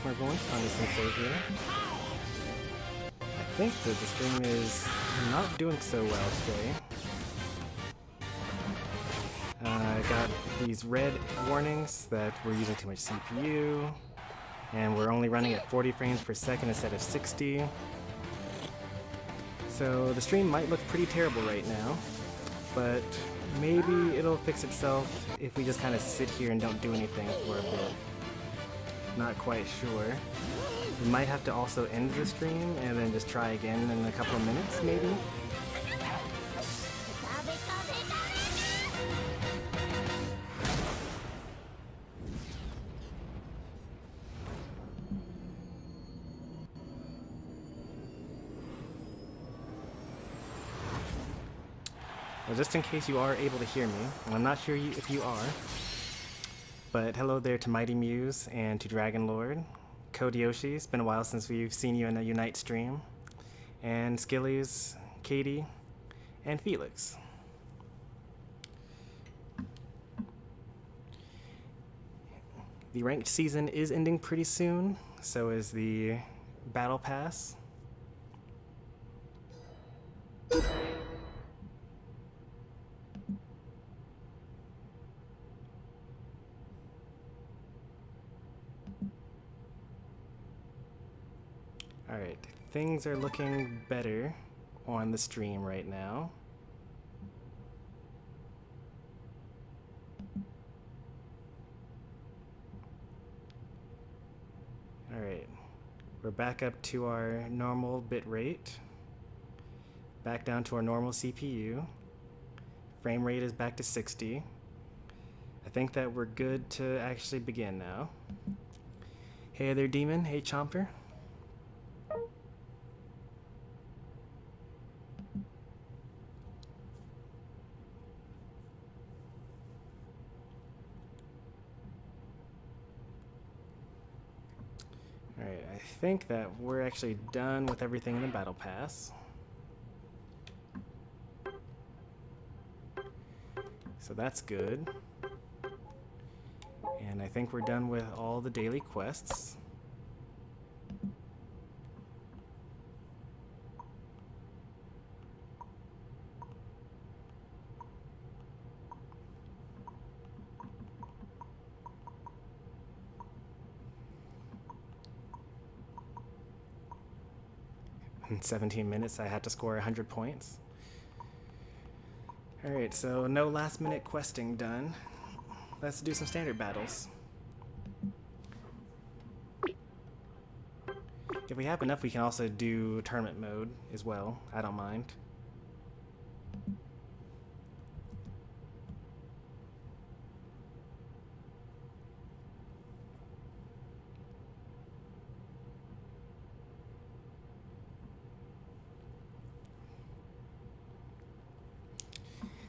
sophomore voice on the Sensei here. I think that the stream is not doing so well today. I got these red warnings that we're using too much CPU, and we're only running at 40 frames per second instead of 60. So the stream might look pretty terrible right now, but maybe it'll fix itself if we just kind of sit here and don't do anything for a bit. Not quite sure. We might have to also end the stream and then just try again in a couple of minutes, maybe? Well, just in case you are able to hear me, and I'm not sure if you are, but hello there to Mighty Muse and to Dragon Lord. Code Yoshi, it's been a while since we've seen you in a Unite stream. And Skillies, Katie, and Felix. The ranked season is ending pretty soon, so is the Battle Pass. Alright, things are looking better on the stream right now. Alright, we're back up to our normal bit rate. Back down to our normal CPU. Frame rate is back to 60. I think that we're good to actually begin now. Hey there, Demon. Hey, Chomper. Alright, I think that we're actually done with everything in the Battle Pass. So that's good. And I think we're done with all the daily quests. In 17 minutes I had to score 100 points. Alright, so no last minute questing done. Let's do some standard battles. If we have enough, we can also do tournament mode as well. I don't mind.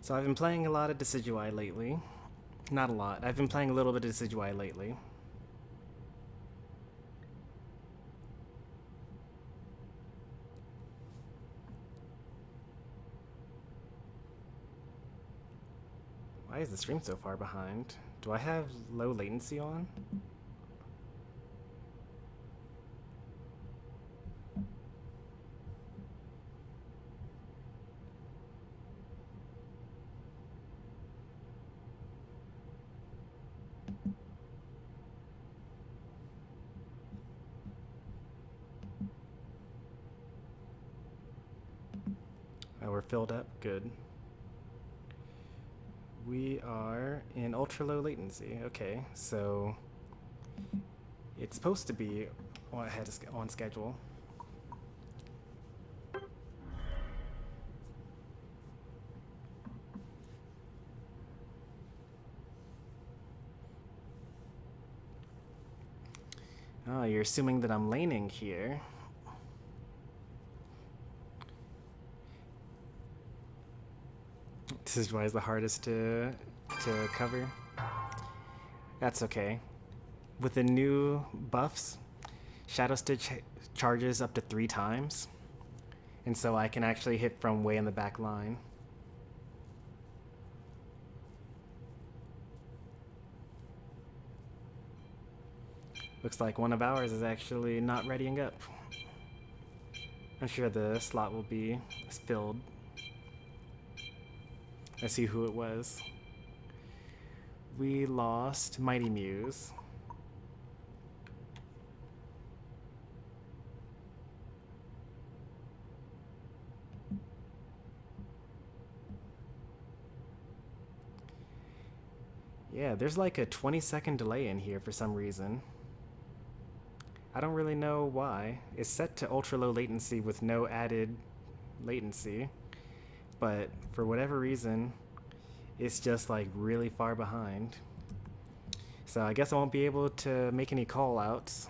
So I've been playing a lot of Decidueye lately. Not a lot. I've been playing a little bit of Decidueye lately. Why is the stream so far behind? Do I have low latency on? Oh, we're filled up? Good. We are in ultra low latency. Okay, so it's supposed to be on schedule. Oh, you're assuming that I'm laning here. This is why it's the hardest to cover. That's okay. With the new buffs, Shadow Stitch charges up to 3 times. And so I can actually hit from way in the back line. Looks like one of ours is actually not readying up. I'm sure the slot will be filled. Let's see who it was. We lost Mighty Muse. Yeah, there's like a 20-second delay in here for some reason. I don't really know why. It's set to ultra low latency with no added latency, but for whatever reason, it's just like really far behind. So I guess I won't be able to make any call outs.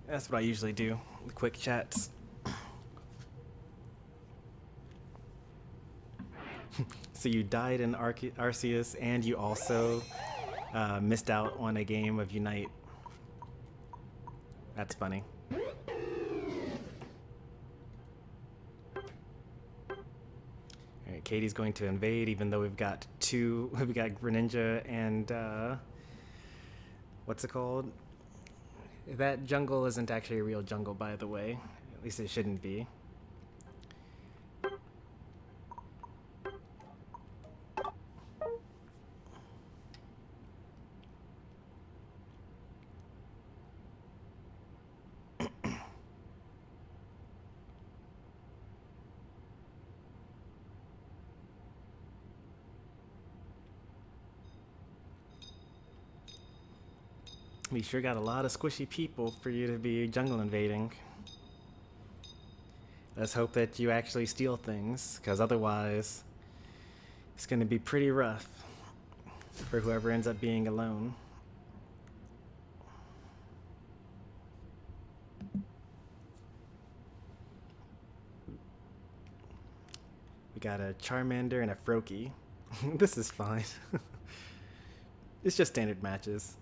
That's what I usually do, the quick chats. So you died in Arceus and you also missed out on a game of Unite. That's funny. Alright, Katie's going to invade even though we've got Greninja and what's it called? That jungle isn't actually a real jungle, by the way. At least it shouldn't be. We sure got a lot of squishy people for you to be jungle invading. Let's hope that you actually steal things, because otherwise it's going to be pretty rough for whoever ends up being alone. We got a Charmander and a Froakie. This is fine. It's just standard matches.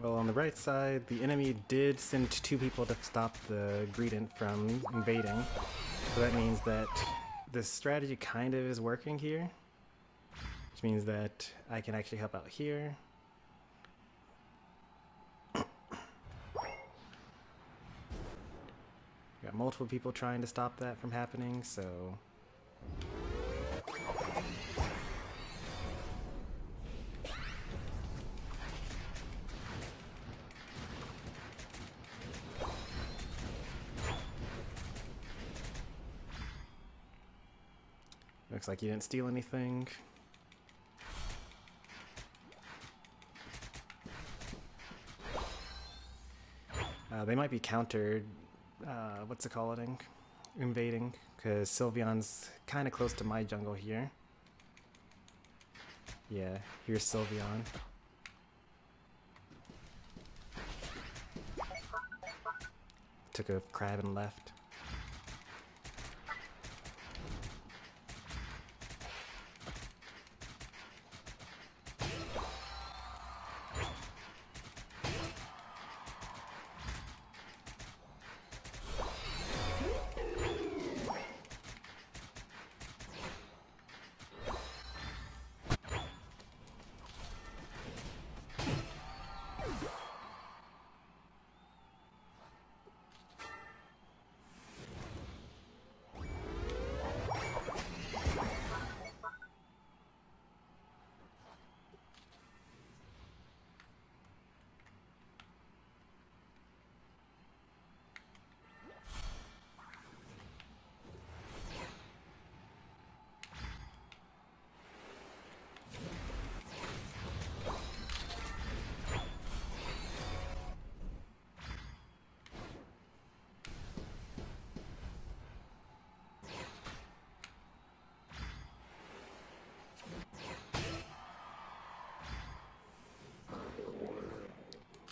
Well, on the right side, the enemy did send 2 people to stop the Greedent from invading. So that means that this strategy kind of is working here. Which means that I can actually help out here. Got multiple people trying to stop that from happening, so... Looks like you didn't steal anything. They might be countered, what's it called? Invading, because Sylveon's kind of close to my jungle here. Yeah, here's Sylveon. Took a crab and left.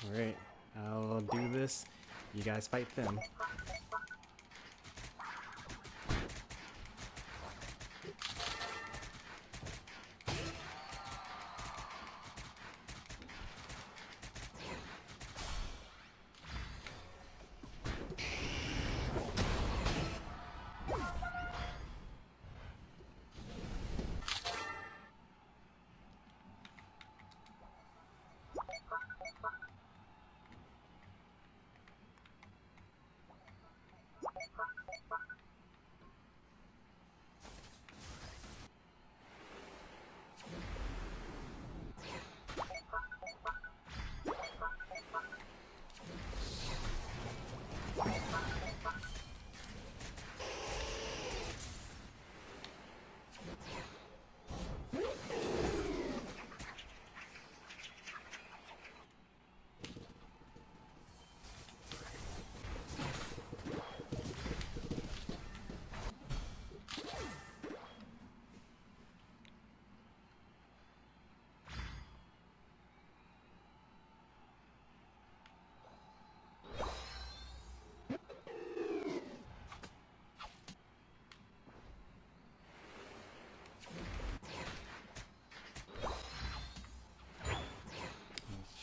Alright, I'll do this. You guys fight them.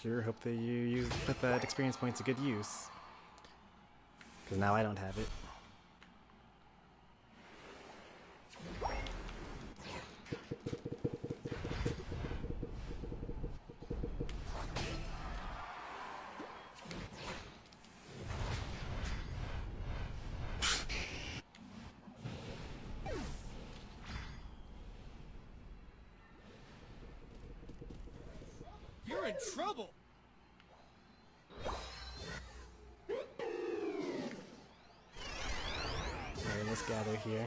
Sure hope that you put that experience point to good use. Because now I don't have it. You're in trouble! Alright, let's gather here.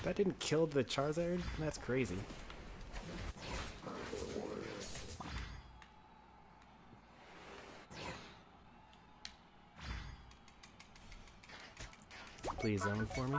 That didn't kill the Charizard? That's crazy. Please zone for me.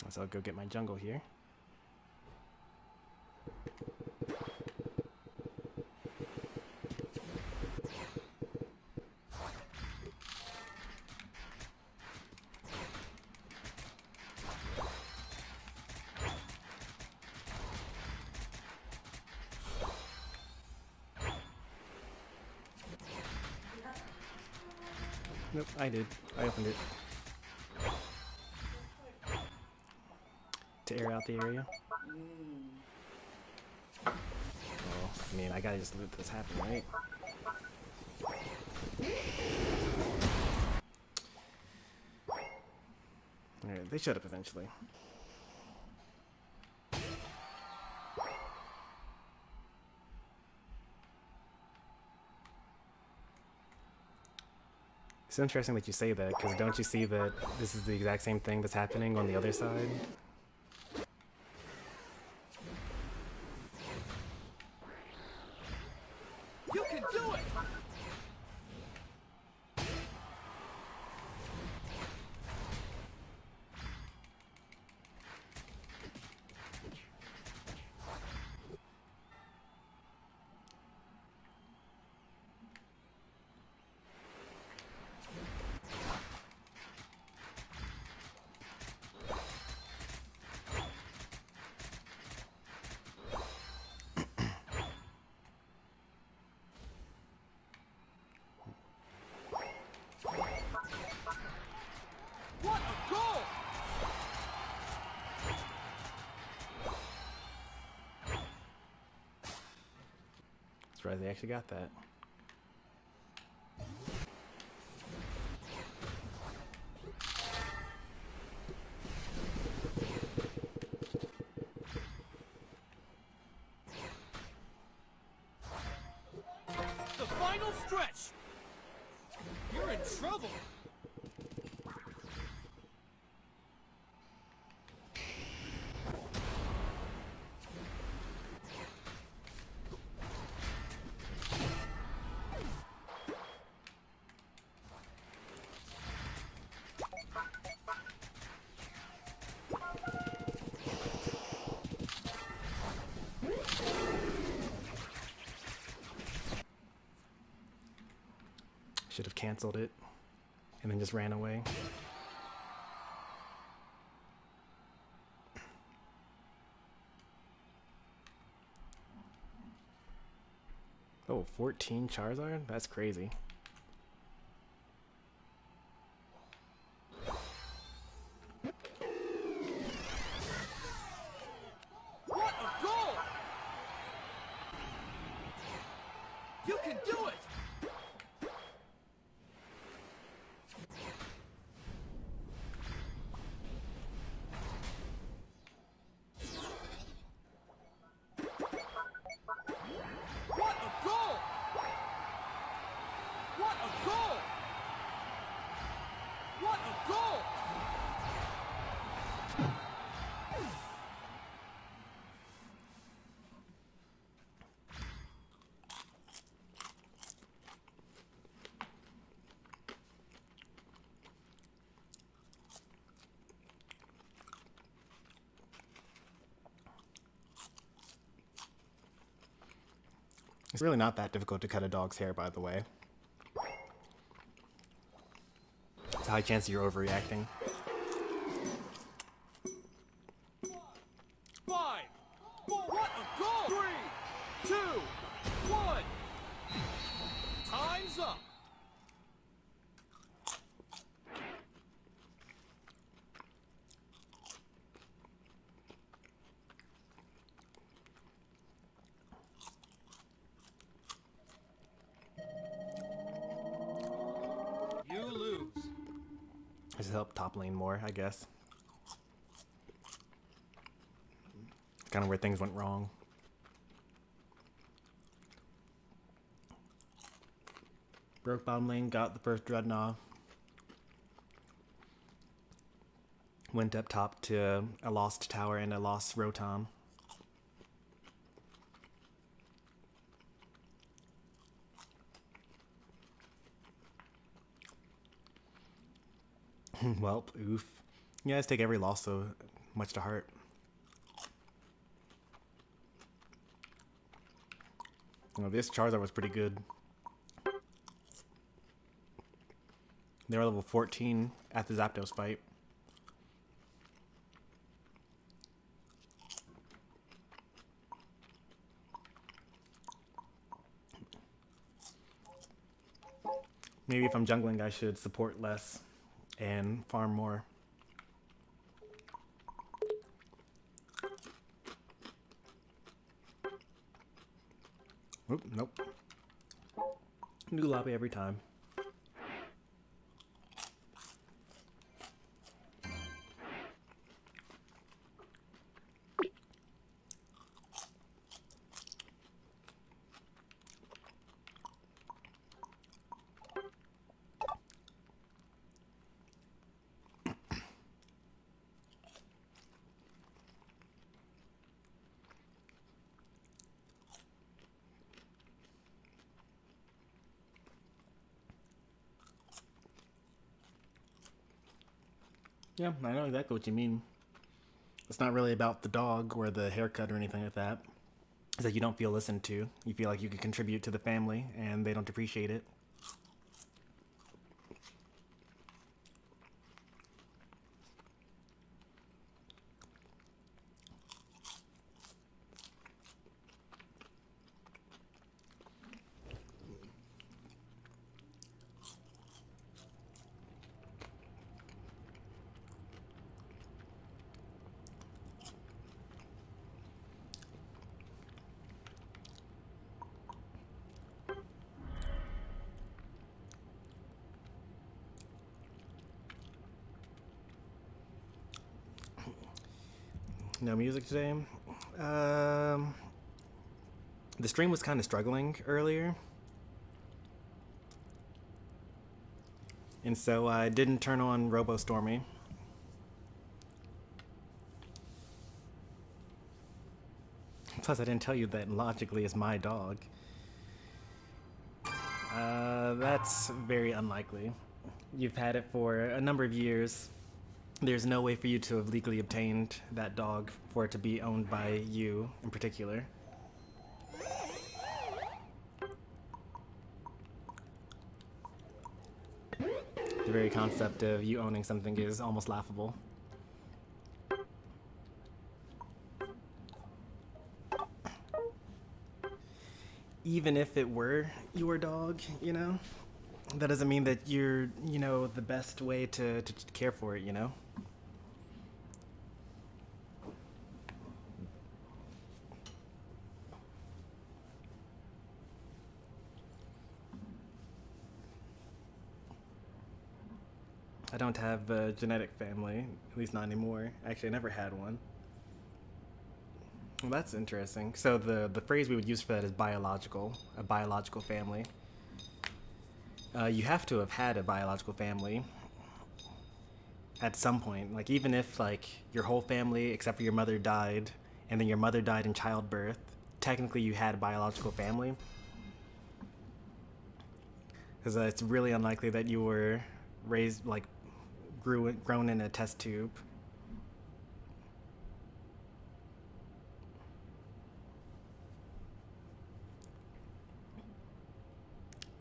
So I'll go get my jungle here. Nope, I did. I opened it. To air out the area. Well, I mean, I gotta just let this happen, right? Alright, They shut up eventually. It's interesting that you say that, because don't you see that this is the exact same thing that's happening on the other side? You can do it! What a goal! That's right, they actually got that. The final stretch! You're in trouble! Should have canceled it and then just ran away. Oh, 14 Charizard? That's crazy. What a goal! You can do it! What a goal! What a goal! What a goal! It's really not that difficult to cut a dog's hair, by the way. It's a high chance you're overreacting. 5, 4, what a goal! 3, 2, 1. Time's up. You lose. Just help top lane more, I guess. Kind of where things went wrong. Broke bottom lane, got the first Dreadnought. Went up top to a lost tower and a lost Rotom. Welp, oof. You guys take every loss so much to heart. You know, this Charizard was pretty good. They were level 14 at the Zapdos fight. Maybe if I'm jungling, I should support less and farm more. Oop, nope. New lobby every time. Yeah, I know exactly what you mean. It's not really about the dog or the haircut or anything like that. It's that you don't feel listened to. You feel like you can contribute to the family, and they don't appreciate it. No music today. The stream was kind of struggling earlier, and so I didn't turn on Stormy. Plus, I didn't tell you that logically is my dog. That's very unlikely. You've had it for a number of years. There's no way for you to have legally obtained that dog for it to be owned by you in particular. The very concept of you owning something is almost laughable. Even if it were your dog, you know, that doesn't mean that you're, you know, the best way to care for it, you know? I don't have a genetic family, at least not anymore. Actually, I never had one. Well, that's interesting. So the phrase we would use for that is biological, a biological family. You have to have had a biological family at some point. Like, even if, like, your whole family, except for your mother, died, and then your mother died in childbirth, technically you had a biological family. Because it's really unlikely that you were raised, like, grown in a test tube.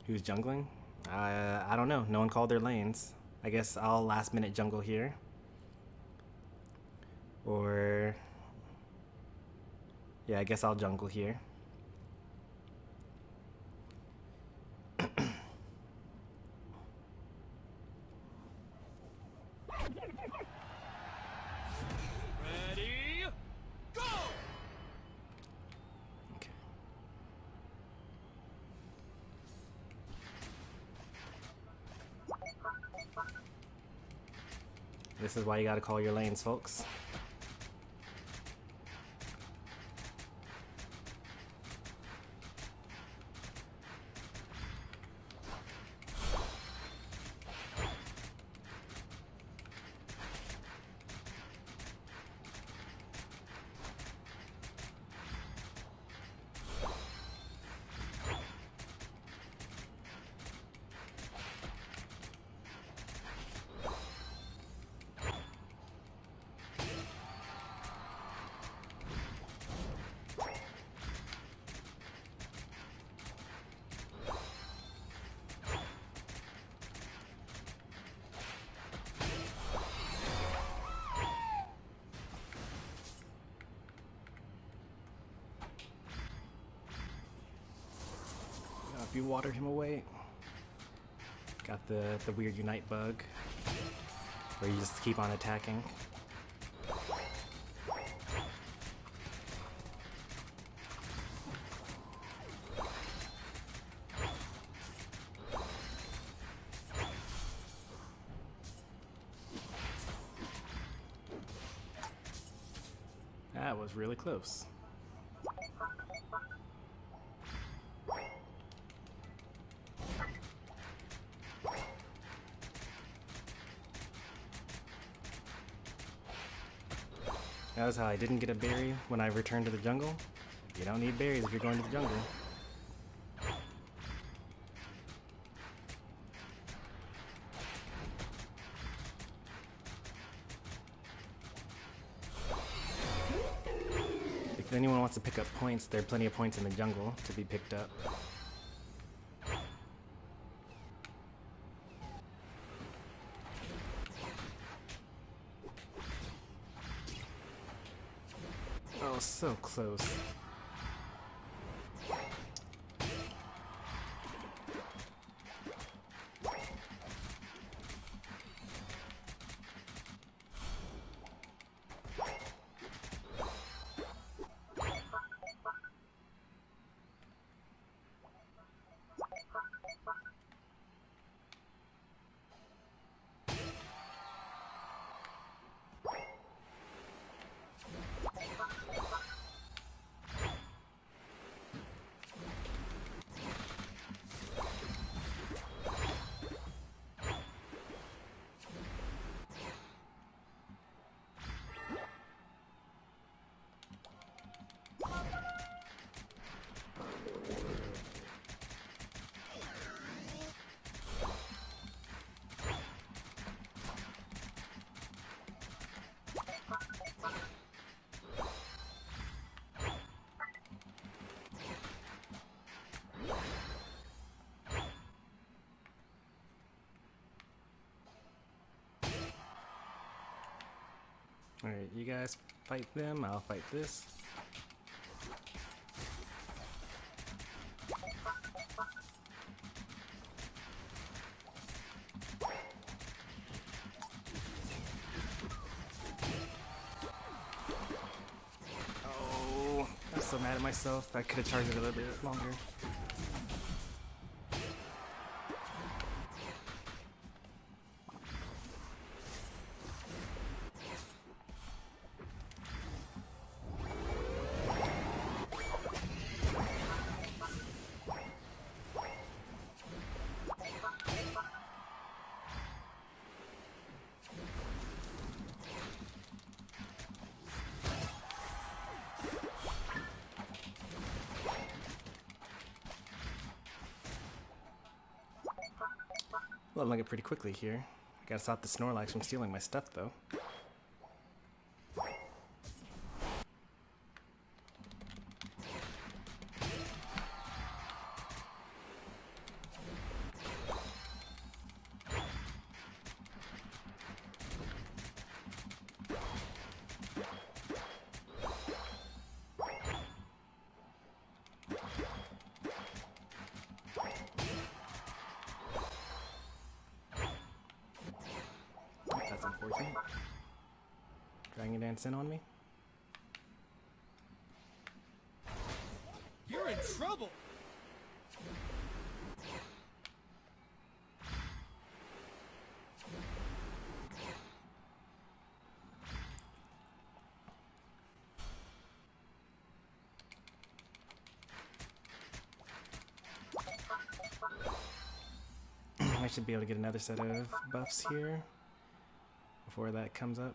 Who's jungling? I don't know. No one called their lanes. I guess I'll last minute jungle here. Or... yeah, I guess I'll jungle here. Ready, go! Okay. This is why you gotta call your lanes, folks. If you water him away. Got the weird unite bug, where you just keep on attacking. That was really close. That was how I didn't get a berry when I returned to the jungle. You don't need berries if you're going to the jungle. If anyone wants to pick up points, there are plenty of points in the jungle to be picked up. Oh, so close. Alright, you guys fight them, I'll fight this. Oh, I'm so mad at myself. I could have charged it a little bit longer. Leveling it pretty quickly here. Gotta stop the Snorlax from stealing my stuff, though. That's unfortunate. Dragon Dance in on me. You're in trouble. I should be able to get another set of buffs here before that comes up.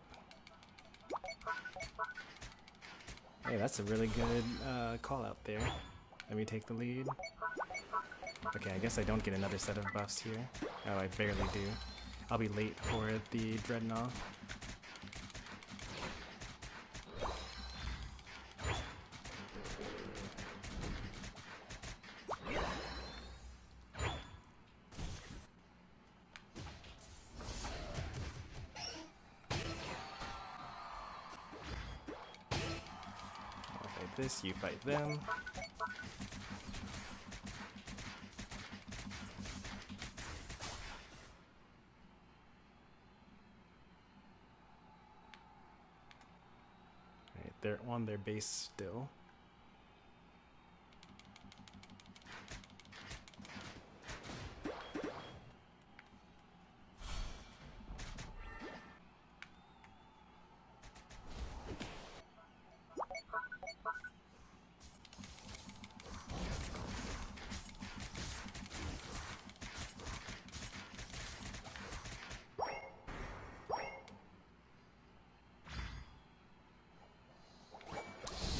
Hey, that's a really good call out there. Let me take the lead. Okay, I guess I don't get another set of buffs here. Oh, I barely do. I'll be late for the Dreadnought. This, you fight them. Right, they're on their base still.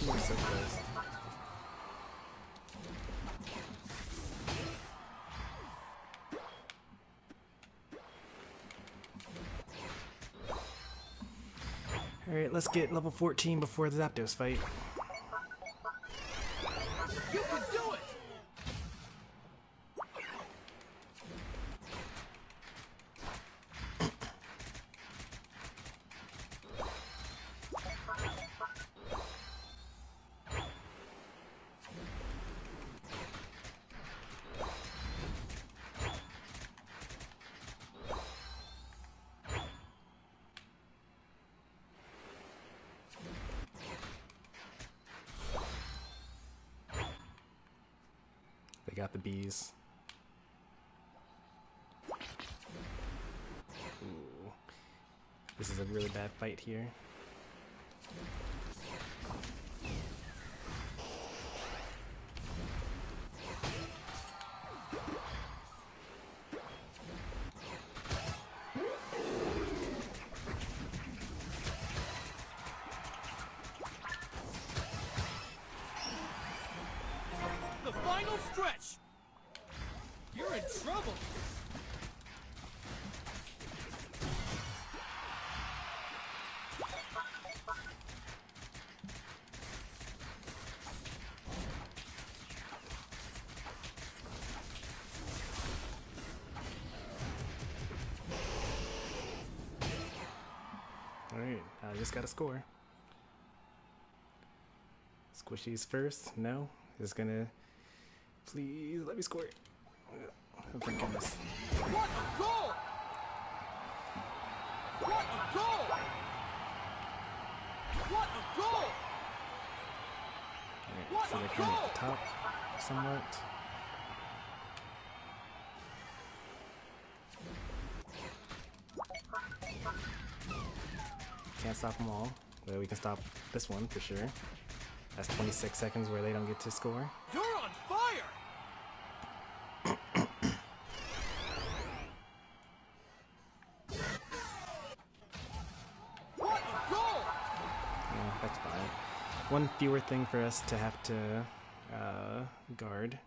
We're so close. Alright, let's get level 14 before the Zapdos fight. got the bees. Ooh. This is a really bad fight here. The final stretch! You're in trouble! Alright, I just got a score. Squishy's first. No. Just gonna. Please let me score. Oh, thank goodness. What a goal! What a goal! What a goal! Alright, so they're kind of at the top somewhat. Can't stop them all, but we can stop this one for sure. That's 26 seconds where they don't get to score. You're on fire! What a goal! Yeah, that's fine. One fewer thing for us to have to guard.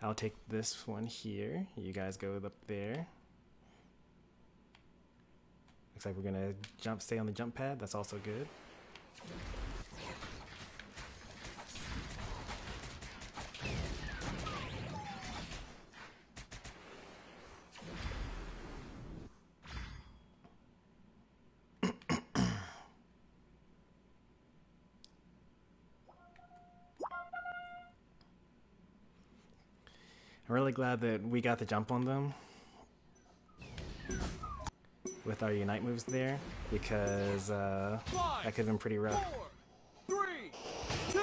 I'll take this one here. You guys go up there. Looks like we're gonna stay on the jump pad. That's also good. I'm really glad that we got the jump on them with our Unite moves there, because that could have been pretty rough. 4, 3, 2,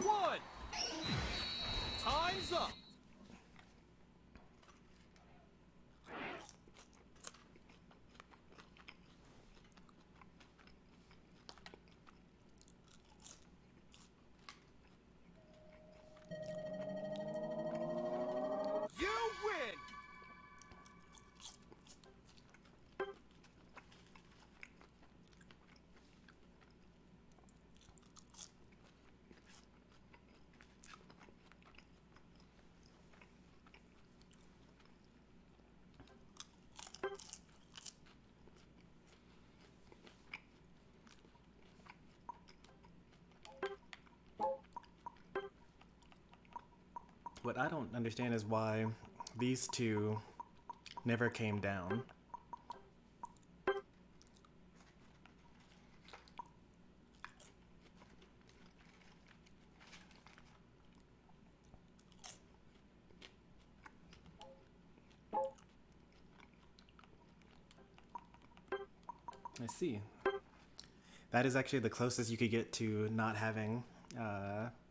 1. Time's up. You win. What I don't understand is why these two never came down. I see. That is actually the closest you could get to not having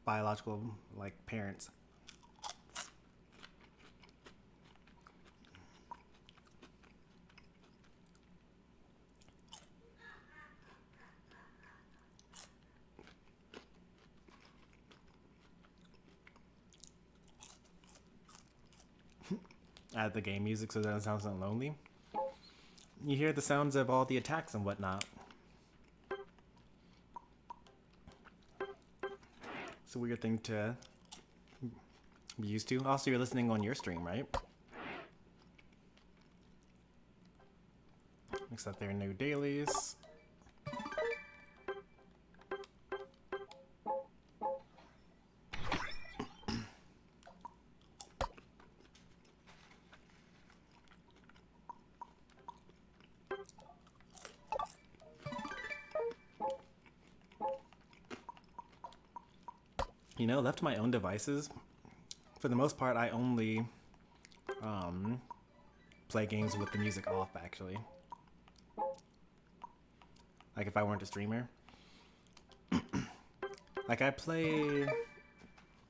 biological like parents. Add the game music so it doesn't sound so lonely. You hear the sounds of all the attacks and whatnot. It's a weird thing to be used to. Also, you're listening on your stream, right? Except there are no dailies. You know, left to my own devices, for the most part, I only play games with the music off, actually. Like if I weren't a streamer. Like I play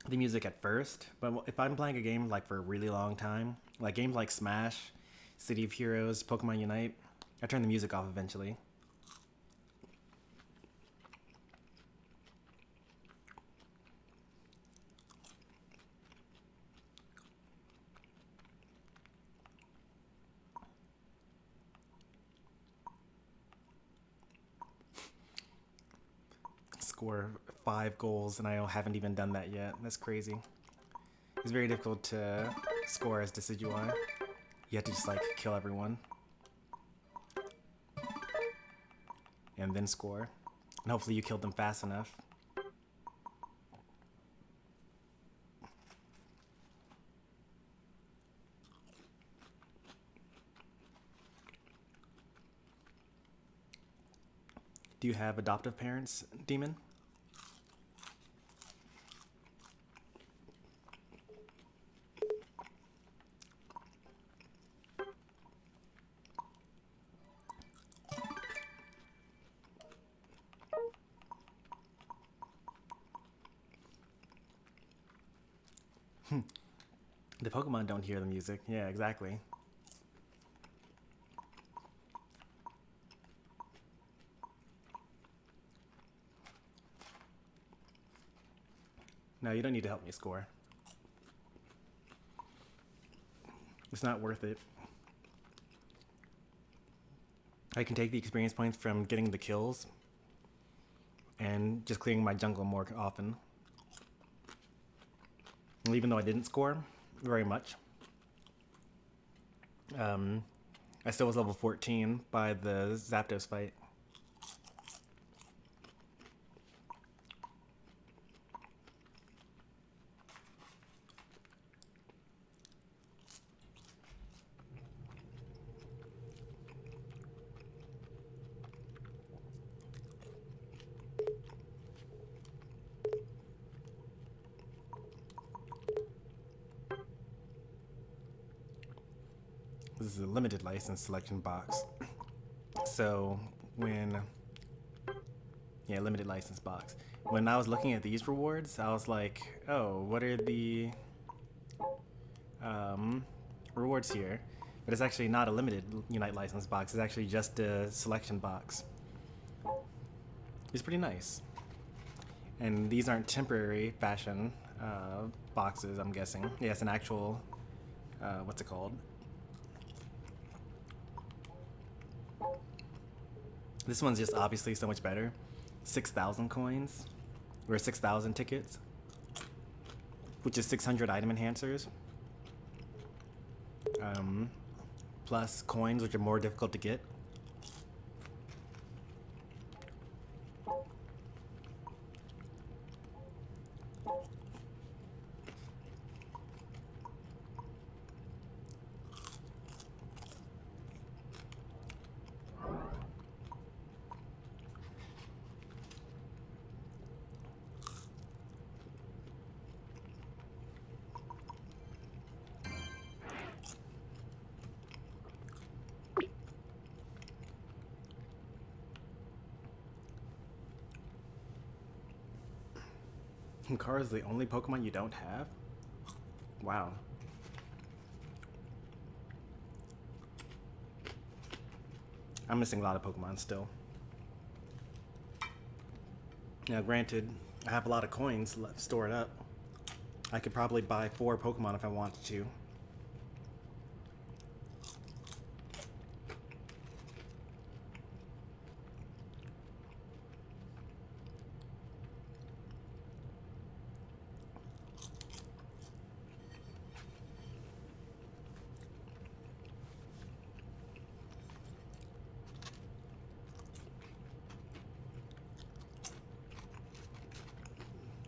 the music at first, but if I'm playing a game like for a really long time, like games like Smash, City of Heroes, Pokemon Unite, I turn the music off eventually. Score 5 goals, and I haven't even done that yet. That's crazy. It's very difficult to score as Decidueye. You have to just like kill everyone and then score. And hopefully you killed them fast enough. Do you have adoptive parents, Demon? The Pokemon don't hear the music. Yeah, exactly. No, you don't need to help me score. It's not worth it. I can take the experience points from getting the kills and just clearing my jungle more often. Even though I didn't score very much. I still was level 14 by the Zapdos fight. This is a limited license selection box. So limited license box. When I was looking at these rewards, I was like, oh, what are the rewards here? But it's actually not a limited Unite license box. It's actually just a selection box. It's pretty nice. And these aren't temporary fashion boxes, I'm guessing. Yeah, it's an actual, what's it called? This one's just obviously so much better. 6,000 coins, or 6,000 tickets, which is 600 item enhancers. Plus coins, which are more difficult to get. Car is the only Pokemon you don't have? Wow. I'm missing a lot of Pokemon still. Now, granted, I have a lot of coins left stored up. I could probably buy 4 Pokemon if I wanted to.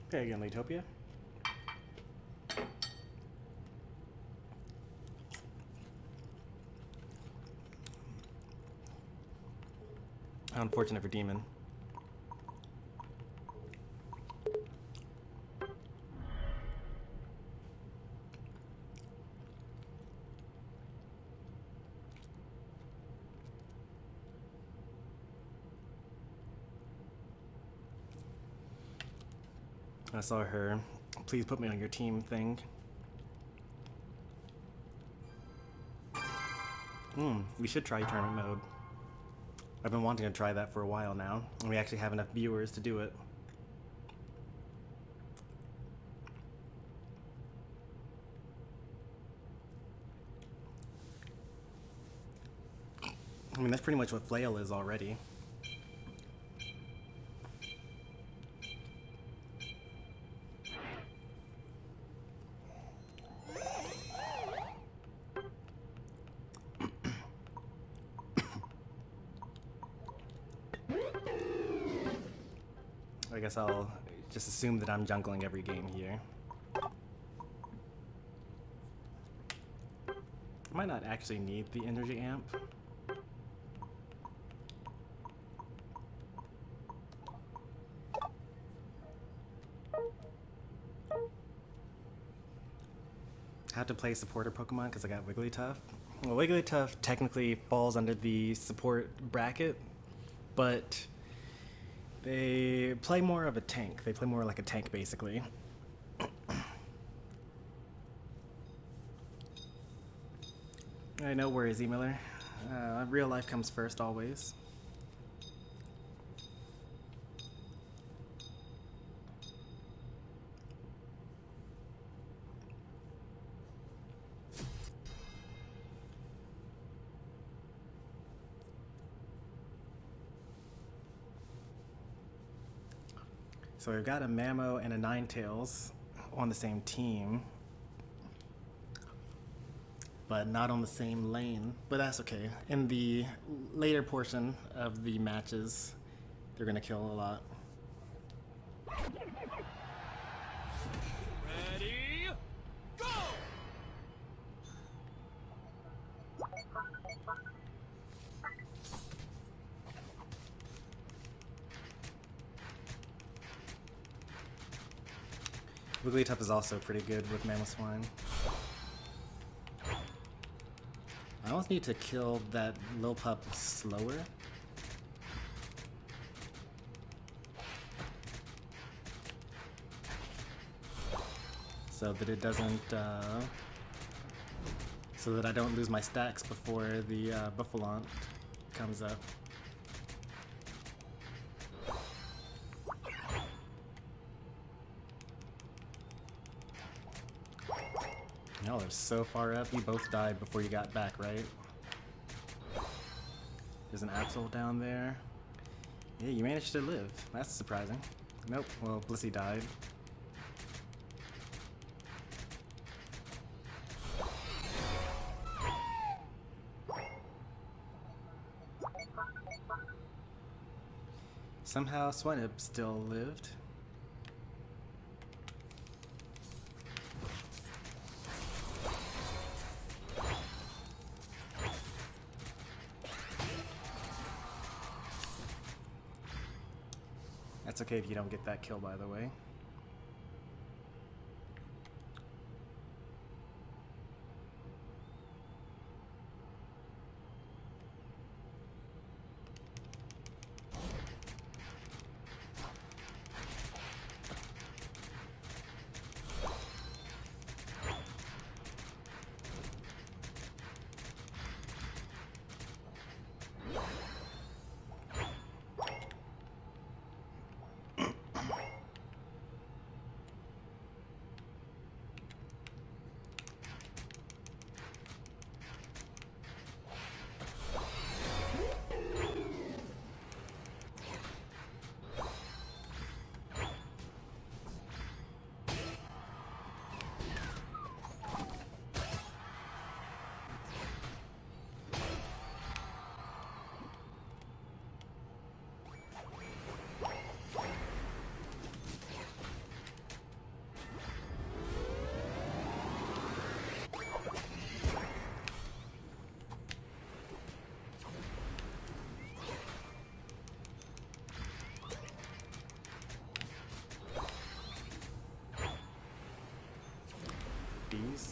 Okay, again, Latopia. Unfortunate for Demon. I saw her please put me on your team thing. We should try tournament mode. I've been wanting to try that for a while now, and we actually have enough viewers to do it. I mean, that's pretty much what Flail is already. I guess I'll just assume that I'm jungling every game here. I might not actually need the energy amp. I have to play supporter Pokemon because I got Wigglytuff. Well, Wigglytuff technically falls under the support bracket, but they play more of a tank. They play more like a tank, basically. Alright, no worries, E-Miller. Real life comes first, always. So we've got a Mammo and a Ninetales on the same team, but not on the same lane. But that's okay. In the later portion of the matches, they're gonna kill a lot. Ready, go! Wigglytuff is also pretty good with Mamoswine. I almost need to kill that little pup slower. So that it doesn't, so that I don't lose my stacks before the Buffalont comes up. Y'all are so far up. You both died before you got back, right? There's an Absol down there. Yeah, you managed to live. That's surprising. Nope. Well, Blissey died. Somehow Swinub still lived. That's okay if you don't get that kill, by the way.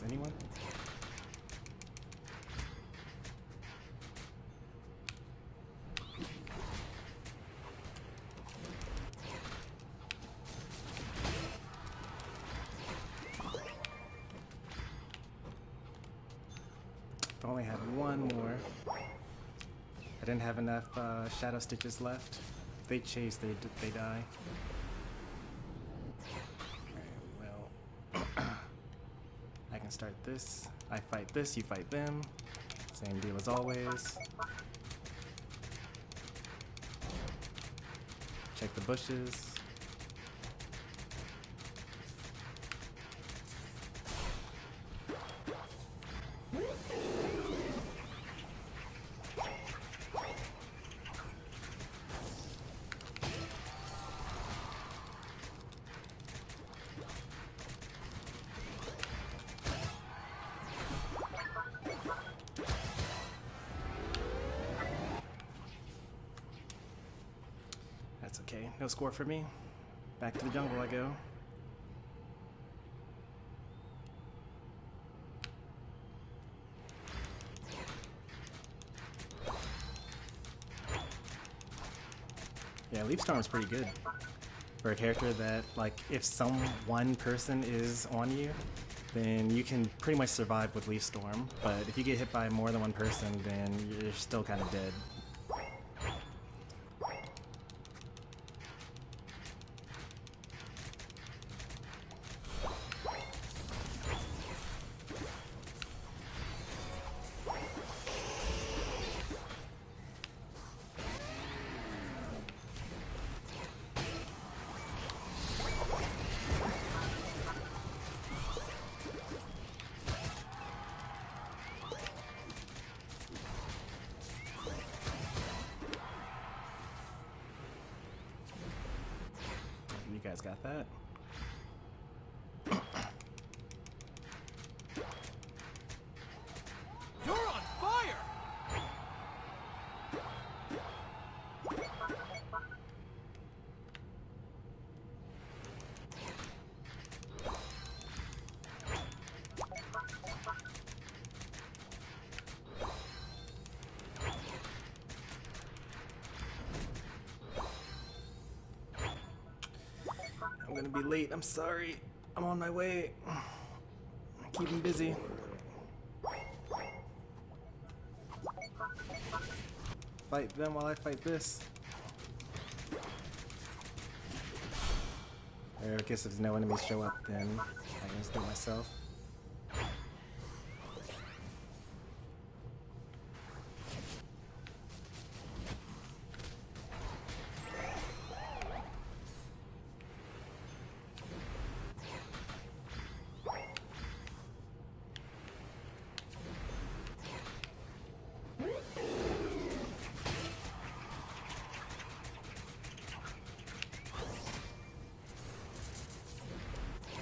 Anyone? I didn't have enough Shadow Stitches left. If they chase, they die. Alright, well, I can start this. I fight this, you fight them. Same deal as always. Check the bushes. That's okay. No score for me. Back to the jungle I go. Yeah, Leaf Storm's pretty good for a character that, like, if one person is on you, then you can pretty much survive with Leaf Storm. But if you get hit by more than one person, then you're still kind of dead. You guys got that? You're on fire! I'm gonna be late, I'm sorry. I'm on my way. Keep him busy. Fight them while I fight this. I guess if no enemies show up, then I can just do it myself.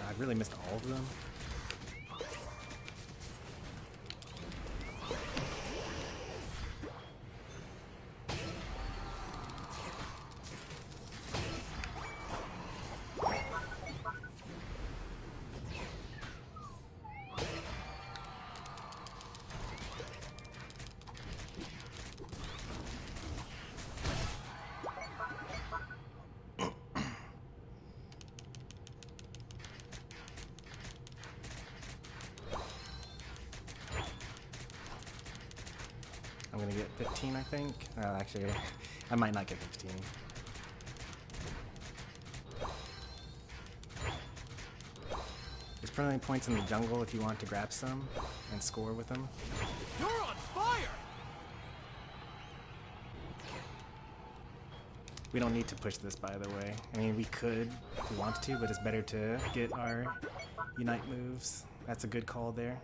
I really missed all of them. I'm gonna get 15, I think. Actually, I might not get 15. There's plenty of points in the jungle if you want to grab some and score with them. You're on fire! We don't need to push this, by the way. I mean, we could if we wanted to, but it's better to get our Unite moves. That's a good call there.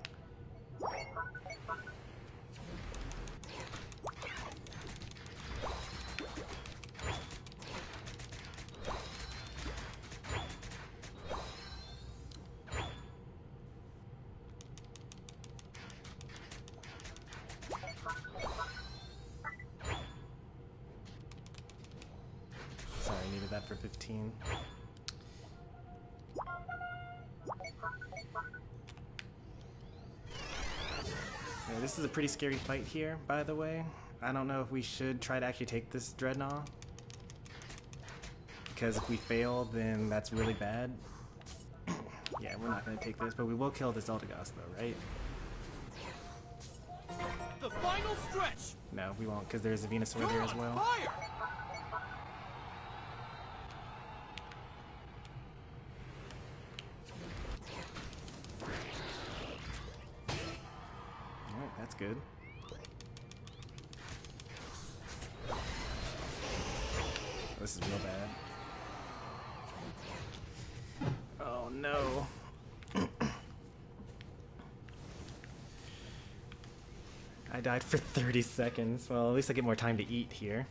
Sorry, I needed that for 15. Yeah, this is a pretty scary fight here, by the way. I don't know if we should try to actually take this Dreadnought, because if we fail, then that's really bad. Yeah, we're not going to take this, but we will kill this Eldegoss though, right? The final stretch. No, we won't, because there's a Venusaur You're there on as well. fire. Alright, that's good. This is real bad. Oh no. I died for 30 seconds. Well, at least I get more time to eat here.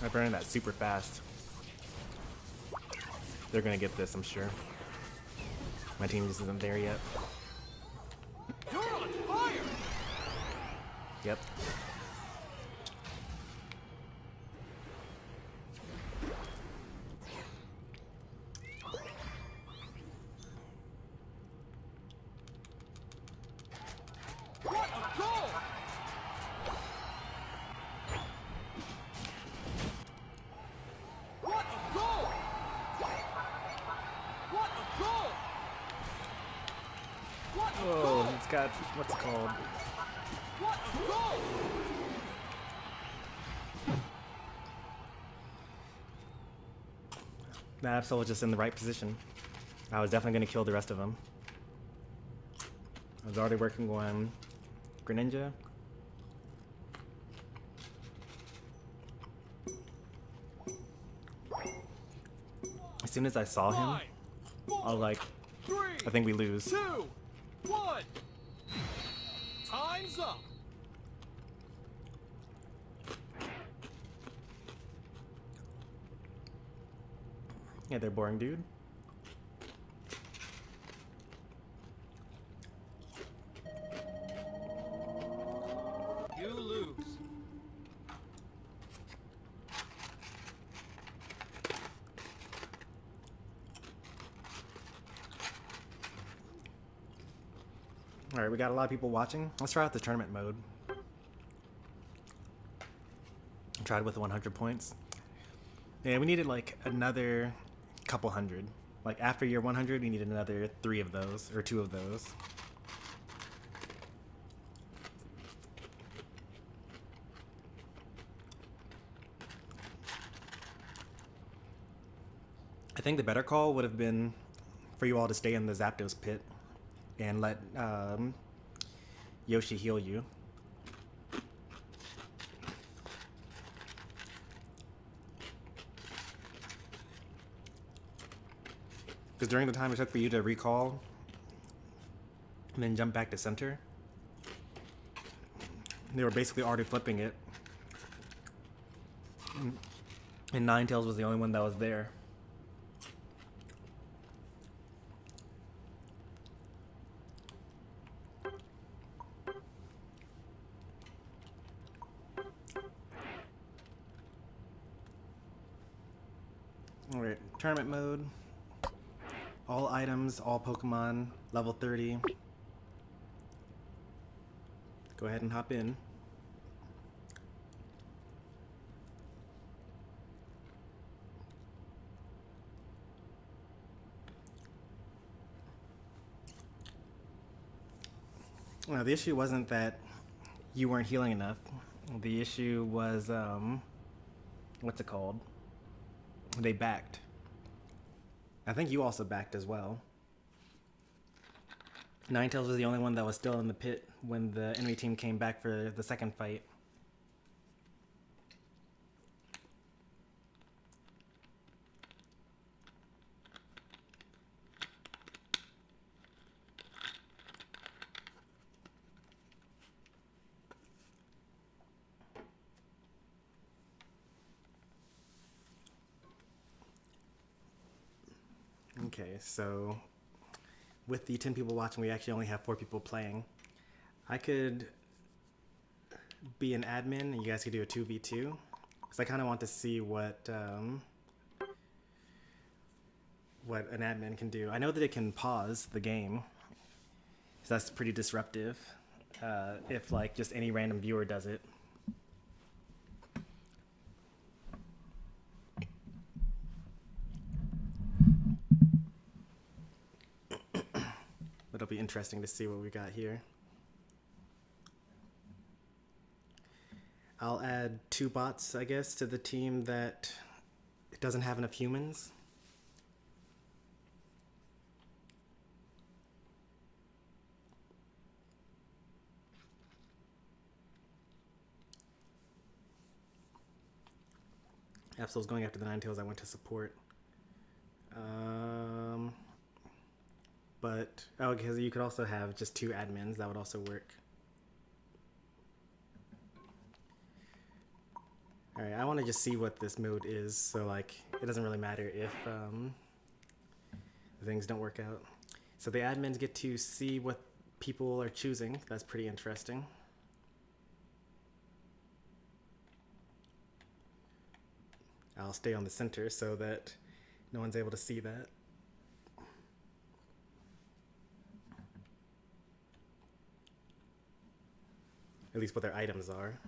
I burned that super fast. They're gonna get this, I'm sure. My team just isn't there yet. You're on fire. Yep. What a goal. What a goal. What a goal. What a Whoa, goal. it's got, what's it called? What a goal. That Absol was just in the right position. I was definitely gonna kill the rest of them. I was already working on Greninja. As soon as I saw him, 5, 4, I was like, 3, I think we lose. 2, 1. Time's up. Yeah, they're boring, dude. You lose. Alright, we got a lot of people watching. Let's try out the tournament mode. I tried with the 100 points. Yeah, we needed like another couple hundred. Like after year 100, we needed another 3 of those, or 2 of those. I think the better call would have been for you all to stay in the Zapdos pit and let Yoshi heal you. Because during the time it took for you to recall and then jump back to center, they were basically already flipping it. And Ninetales was the only one that was there. Alright, tournament mode. All items, all Pokemon, level 30. Go ahead and hop in. Now, the issue wasn't that you weren't healing enough. The issue was, what's it called? They backed. I think you also backed as well. Ninetales was the only one that was still in the pit when the enemy team came back for the second fight. Okay, so with the 10 people watching, we actually only have 4 people playing. I could be an admin and you guys could do a 2v2, because I kind of want to see what an admin can do. I know that it can pause the game, so that's pretty disruptive. if like just any random viewer does it. It'll be interesting to see what we got here. I'll add 2 bots, I guess, to the team that doesn't have enough humans. Absol's going after the Ninetales I went to support. But, oh, because you could also have just 2 admins, that would also work. Alright, I want to just see what this mode is, so like, it doesn't really matter if things don't work out. So the admins get to see what people are choosing, that's pretty interesting. I'll stay on the center so that no one's able to see that. At least what their items are.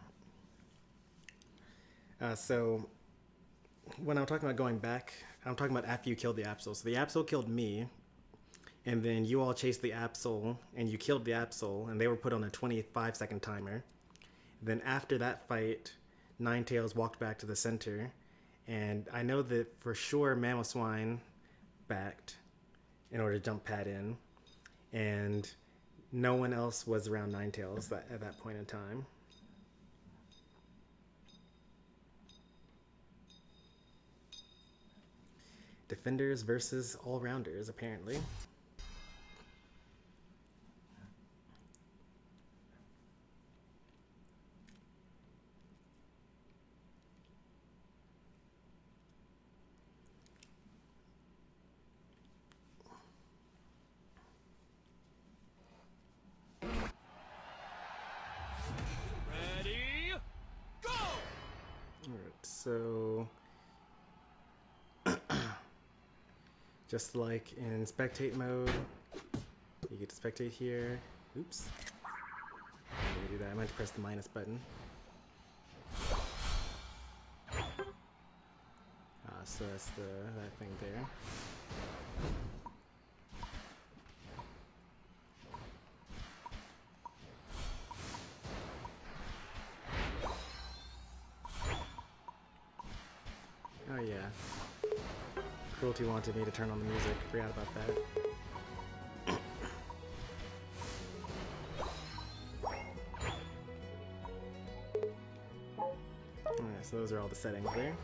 So when I'm talking about going back, I'm talking about after you killed the Absol. So the Absol killed me, and then you all chased the Absol, and you killed the Absol, and they were put on a 25-second timer. Then after that fight, Ninetales walked back to the center, and I know that for sure Mamoswine backed in order to jump pad in, and no one else was around Ninetales at that point in time. Defenders versus all-rounders, apparently. Ready, go! Alright, so just like in spectate mode, you get to spectate here. Oops. I'm gonna do that. I meant to press the minus button. So that's that thing there. Oh yeah. Cruelty wanted me to turn on the music. Forgot about that. Alright, so those are all the settings there.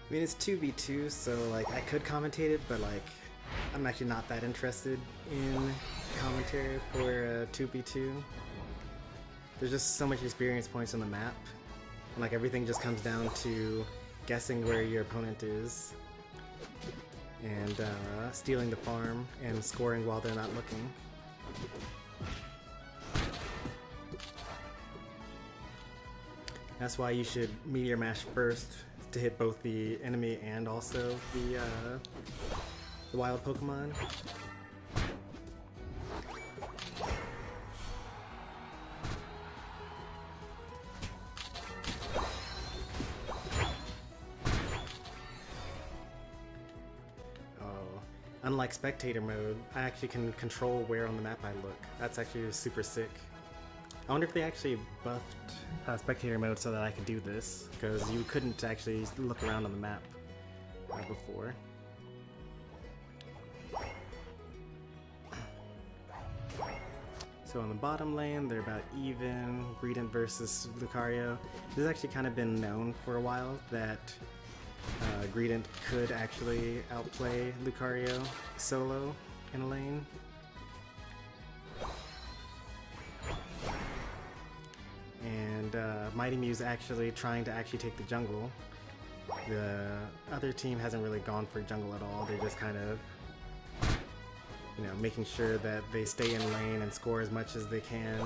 I mean, it's 2v2, so like I could commentate it, but like I'm actually not that interested in commentary for 2v2. There's just so much experience points on the map, and like everything just comes down to guessing where your opponent is and stealing the farm and scoring while they're not looking. That's why you should meteor mash first to hit both the enemy and also the wild Pokemon. Unlike Spectator Mode, I actually can control where on the map I look. That's actually super sick. I wonder if they actually buffed Spectator Mode so that I could do this, because you couldn't actually look around on the map before. So on the bottom lane, they're about even. Greedent versus Lucario. This has actually kind of been known for a while that Greedent could actually outplay Lucario solo in a lane. And Mighty Mew's actually trying to take the jungle. The other team hasn't really gone for jungle at all. They're just kind of, you know, making sure that they stay in lane and score as much as they can.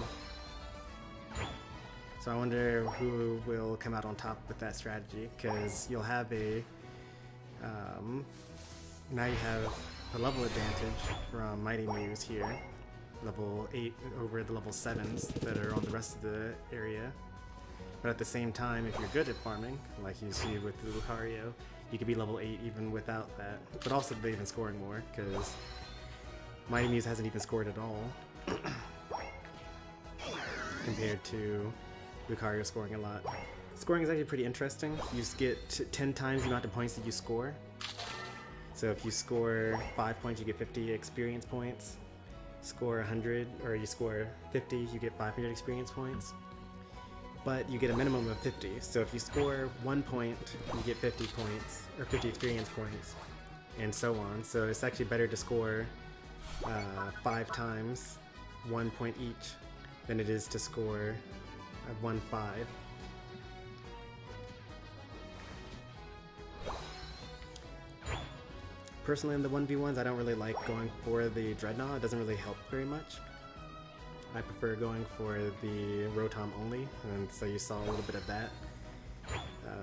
So I wonder who will come out on top with that strategy, because you'll have a now you have a level advantage from Mighty Mews here, level 8 over the level 7s that are on the rest of the area. But at the same time, if you're good at farming, like you see with the Lucario, you could be level 8 even without that. But also they've been scoring more, because Mighty Mews hasn't even scored at all compared to Lucario scoring a lot. Scoring is actually pretty interesting. You just get 10 times the amount of points that you score. So if you score 5 points, you get 50 experience points. Score 100, or you score 50, you get 500 experience points. But you get a minimum of 50. So if you score 1 point, you get 50 points, or 50 experience points, and so on. So it's actually better to score 5 times 1 point each than it is to score 1-5. Personally, in the 1v1s, I don't really like going for the Dreadnought. It doesn't really help very much. I prefer going for the Rotom only, and so you saw a little bit of that.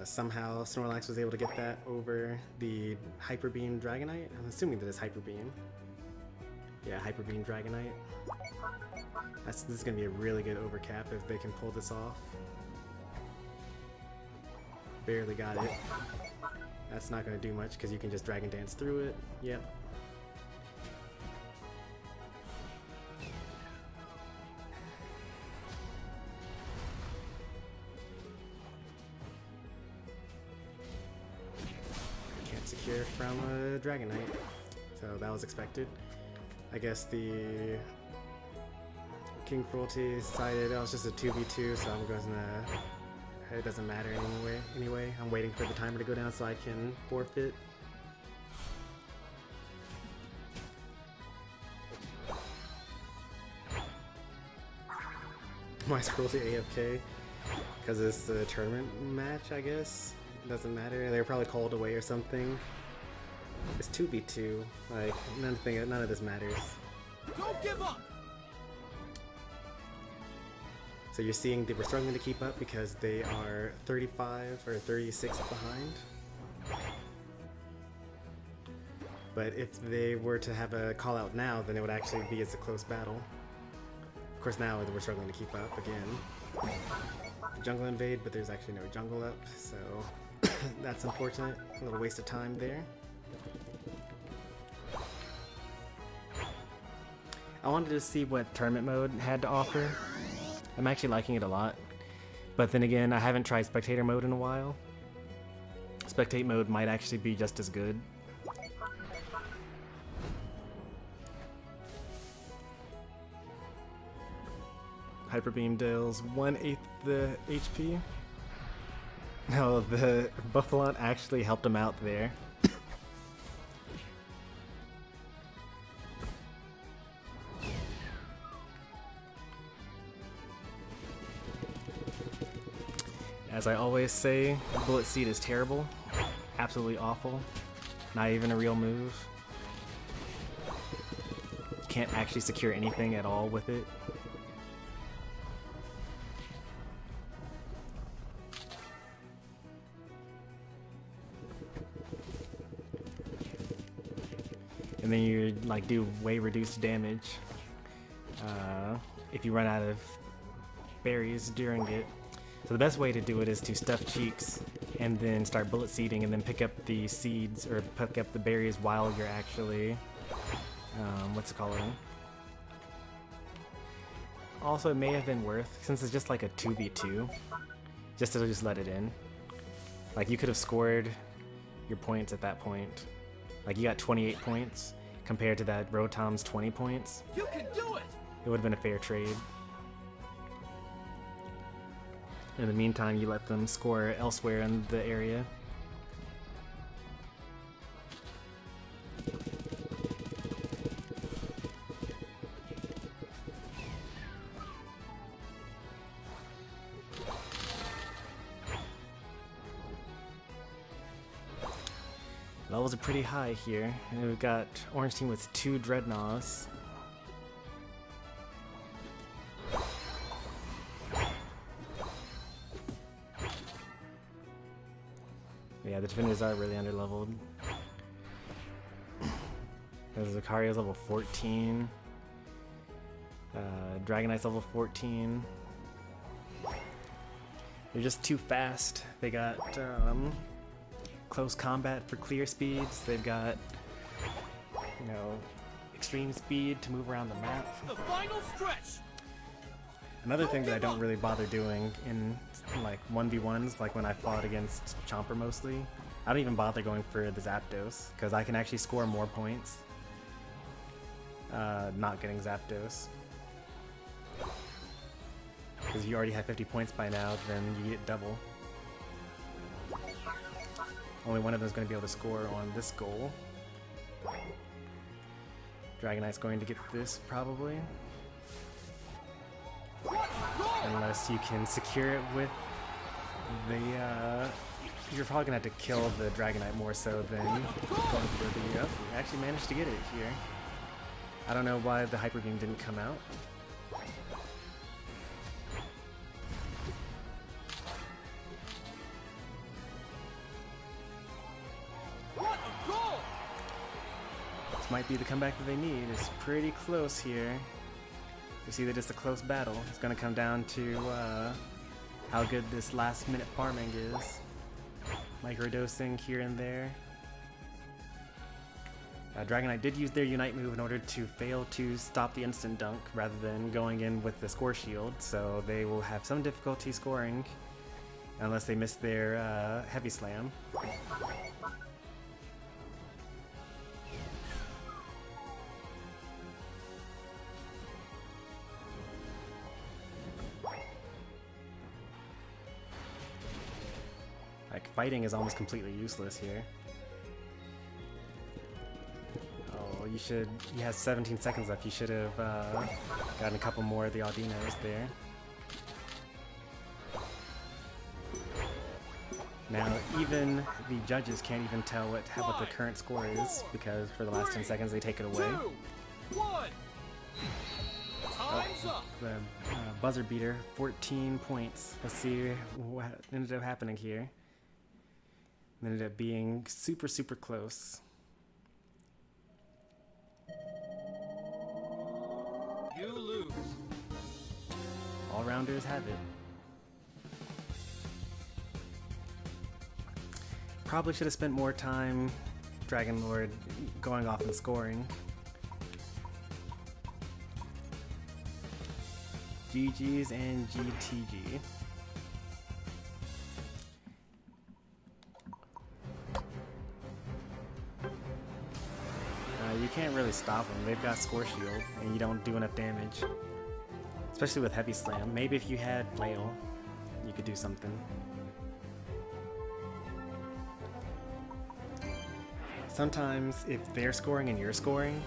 Somehow Snorlax was able to get that over the Hyper Beam Dragonite. I'm assuming that it's Hyper Beam. Yeah, Hyper Beam Dragonite. This is going to be a really good overcap if they can pull this off. Barely got it. That's not going to do much because you can just Dragon Dance through it. Yep. Can't secure from a Dragonite, so that was expected. I guess the King Cruelty decided it was just a 2v2, so I'm gonna. It doesn't matter anyway. I'm waiting for the timer to go down so I can forfeit. Why is Cruelty AFK? Because it's a tournament match, I guess. It doesn't matter. They were probably called away or something. It's 2v2. Like, none of this matters. Don't give up! So you're seeing that we're struggling to keep up because they are 35 or 36 behind. But if they were to have a call out now, then it would actually be as a close battle. Of course, now we're struggling to keep up again. Jungle invade, but there's actually no jungle up, so that's unfortunate. A little waste of time there. I wanted to see what tournament mode had to offer. I'm actually liking it a lot, but then again, I haven't tried Spectator Mode in a while. Spectate Mode might actually be just as good. Hyper Beam deals 1/8 the HP. No, the Buffalon actually helped him out there. As I always say, Bullet Seed is terrible, absolutely awful, not even a real move. Can't actually secure anything at all with it. And then you like do way reduced damage if you run out of berries during it. So the best way to do it is to stuff cheeks and then start bullet seeding and then pick up the seeds or pick up the berries while you're actually, what's it called? Also, it may have been worth, since it's just like a 2v2, just to just let it in. Like you could have scored your points at that point. Like you got 28 points compared to that Rotom's 20 points. You can do it! It would have been a fair trade. In the meantime, you let them score elsewhere in the area. Levels are pretty high here. And we've got Orange Team with 2 Dreadnoughts. Yeah, the defenders are really underleveled. Because Lucario's level 14. Dragonite's level 14. They're just too fast. They got close combat for clear speeds. They've got, you know, extreme speed to move around the map. The final stretch. Another thing that I don't really bother doing in like 1v1s, like when I fought against Chomper mostly, I don't even bother going for the Zapdos, because I can actually score more points not getting Zapdos. Because you already have 50 points by now, then you get double. Only one of them is going to be able to score on this goal. Dragonite's going to get this, probably. Unless you can secure it with the, you're probably gonna have to kill the Dragonite more so than going for the, you actually managed to get it here. I don't know why the Hyper Beam didn't come out. This might be the comeback that they need. It's pretty close here. You see that it's a close battle. It's going to come down to how good this last minute farming is. Microdosing here and there. Dragonite did use their Unite move in order to fail to stop the instant dunk rather than going in with the score shield, so they will have some difficulty scoring unless they miss their heavy slam. Like, fighting is almost completely useless here. Oh, you have 17 seconds left. You should have gotten a couple more of the Aldinos there. Now, even the judges can't even tell what the current score is, because for the last 10 seconds they take it away. 2, 1. Time's up. The buzzer beater, 14 points. Let's see what ended up happening here. It ended up being super, super close. You lose. All-rounders have it. Probably should have spent more time, Dragon Lord, going off and scoring. GG's and GTG. You can't really stop them. They've got score shield, and you don't do enough damage. Especially with heavy slam. Maybe if you had Flail, you could do something. Sometimes if they're scoring and you're scoring,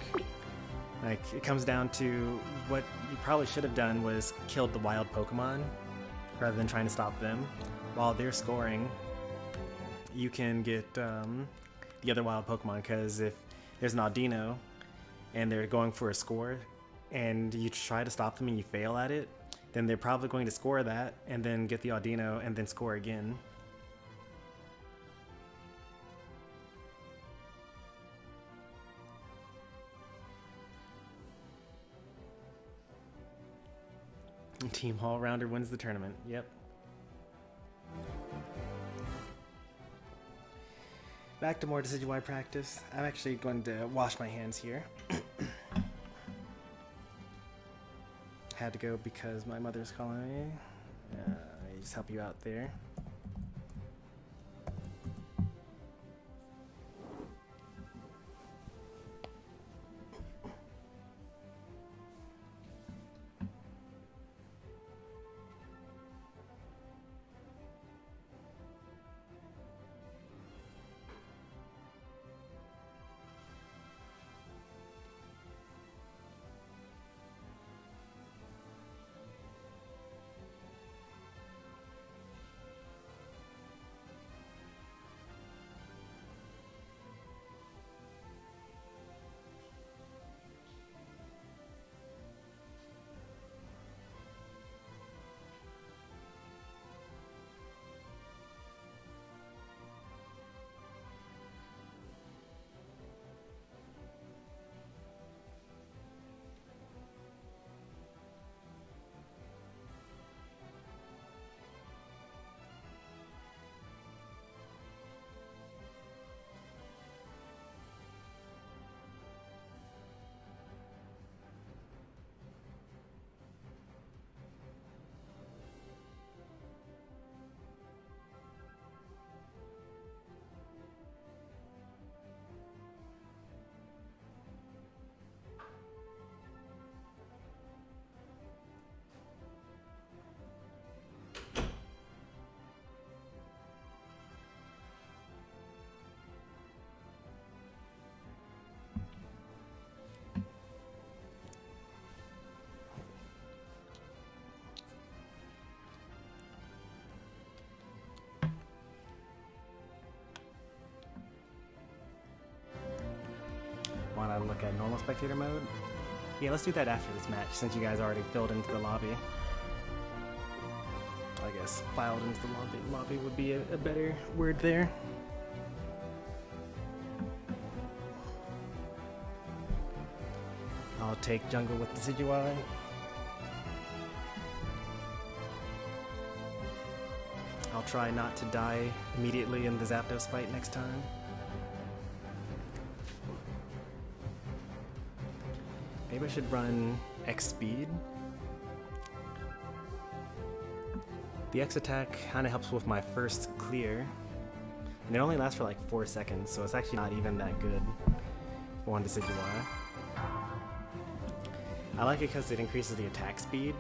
like, it comes down to what you probably should have done was killed the wild Pokemon rather than trying to stop them. While they're scoring, you can get the other wild Pokemon, because if there's an Audino and they're going for a score and you try to stop them and you fail at it, then they're probably going to score that and then get the Audino and then score again. Team All-Rounder wins the tournament. Yep. Back to more Decidueye practice. I'm actually going to wash my hands here. Had to go because my mother's calling me. I just help you out there. want to look at normal spectator mode? Yeah, let's do that after this match, since you guys already filled into the lobby. I guess filed into the lobby. Lobby would be a better word there. I'll take jungle with Decidueye. I'll try not to die immediately in the Zapdos fight next time. Maybe I should run X speed. The X attack kind of helps with my first clear, and it only lasts for like 4 seconds, so it's actually not even that good for one Decidueye. I like it because it increases the attack speed.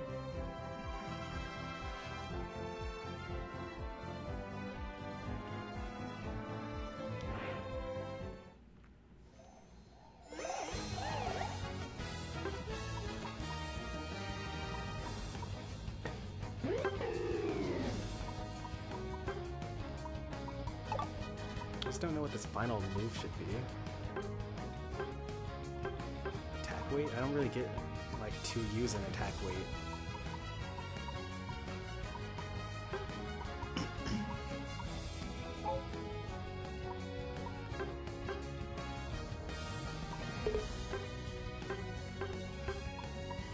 Don't know what this final move should be. Attack weight? I don't really get like to use an attack weight.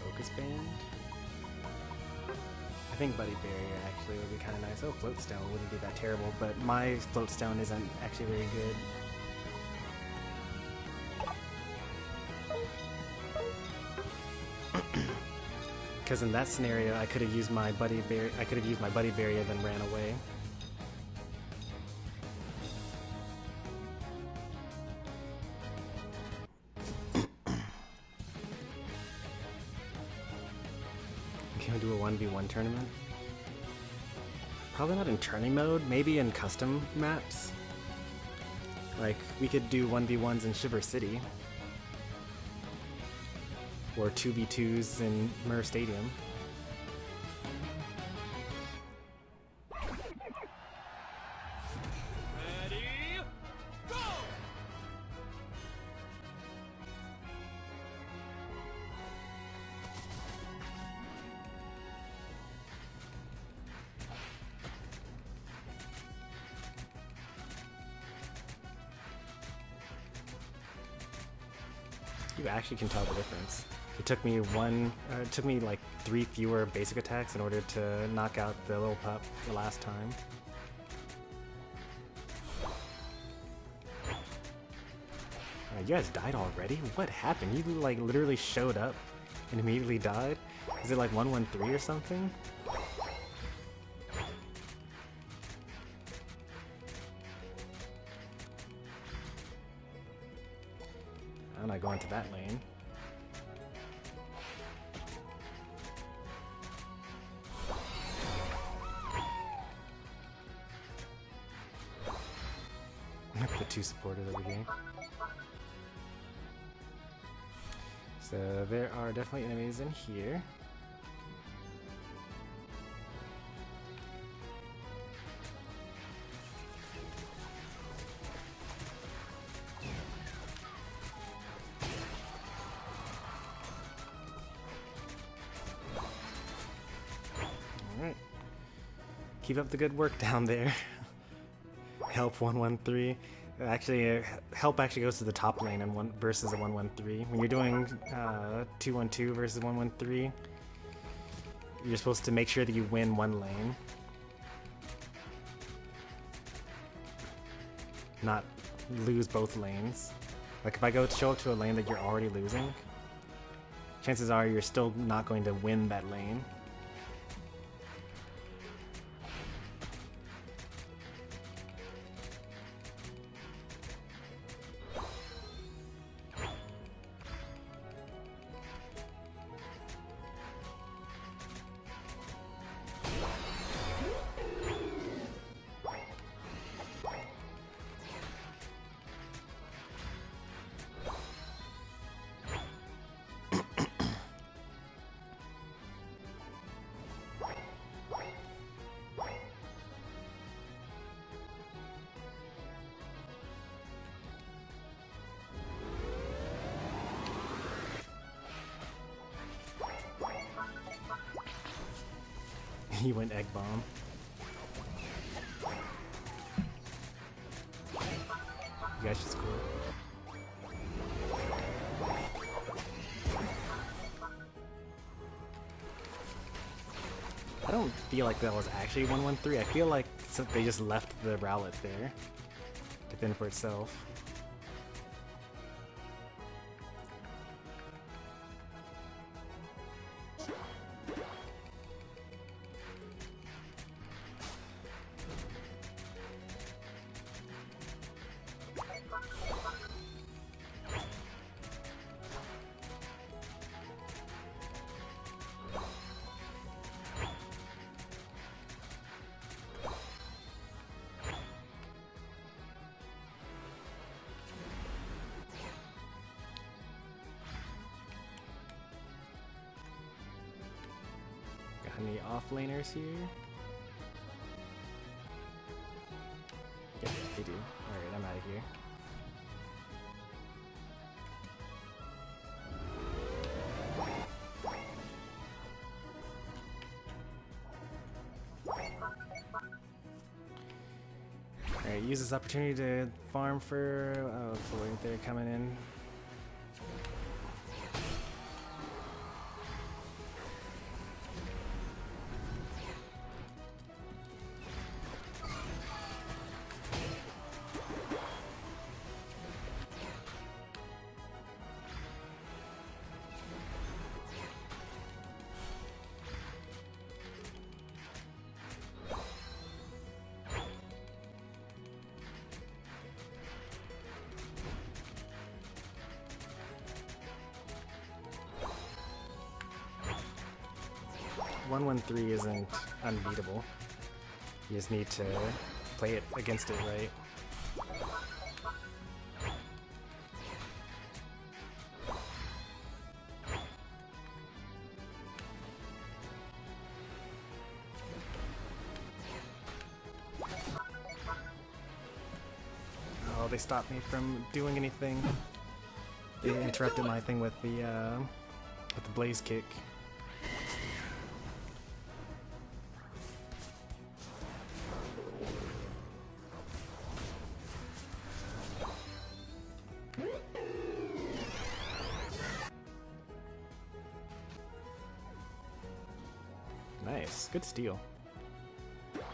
Focus band? I think Buddy Barrier actually would be kind of nice. Oh, Float Stone wouldn't be that terrible, but my Float Stone isn't actually very good. Because in that scenario, I could have used my Buddy Barrier. I could have used my Buddy Barrier, then ran away. Can we do a 1v1 tournament? Probably not in tourney mode, maybe in custom maps. Like, we could do 1v1s in Shiver City. Or 2v2s in Mir Stadium. Ready, go! You actually can tell the difference. It took me like 3 fewer basic attacks in order to knock out the little pup the last time. You guys died already? What happened? You like literally showed up and immediately died? Is it like 113 or something? I'm not going to that lane. The 2 supporters over here. So there are definitely enemies in here. Alright. Keep up the good work down there. Help 113. Actually, help actually goes to the top lane and one versus a 113. When you're doing 212 versus 113, you're supposed to make sure that you win one lane, not lose both lanes. Like if I go show up to a lane that you're already losing, chances are you're still not going to win that lane. He went Egg Bomb. You guys should score. I don't feel like that was actually 1-1-3. I feel like they just left the Rowlet there to fend for itself. Any offlaners here? Yep, they do. Alright, I'm out of here. Alright, use this opportunity to farm for... Oh boy, they're coming in. One-1-3 isn't unbeatable. You just need to play it against it right. Oh, they stopped me from doing anything. They interrupted my thing with the blaze kick. Nice, good steal. Let's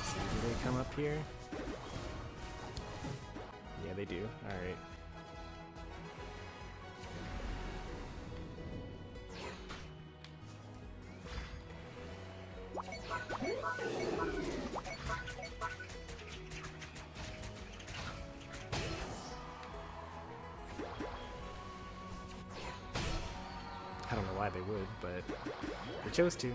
see, do they come up here? Yeah, they do. Alright. I don't know why they would, but they chose to.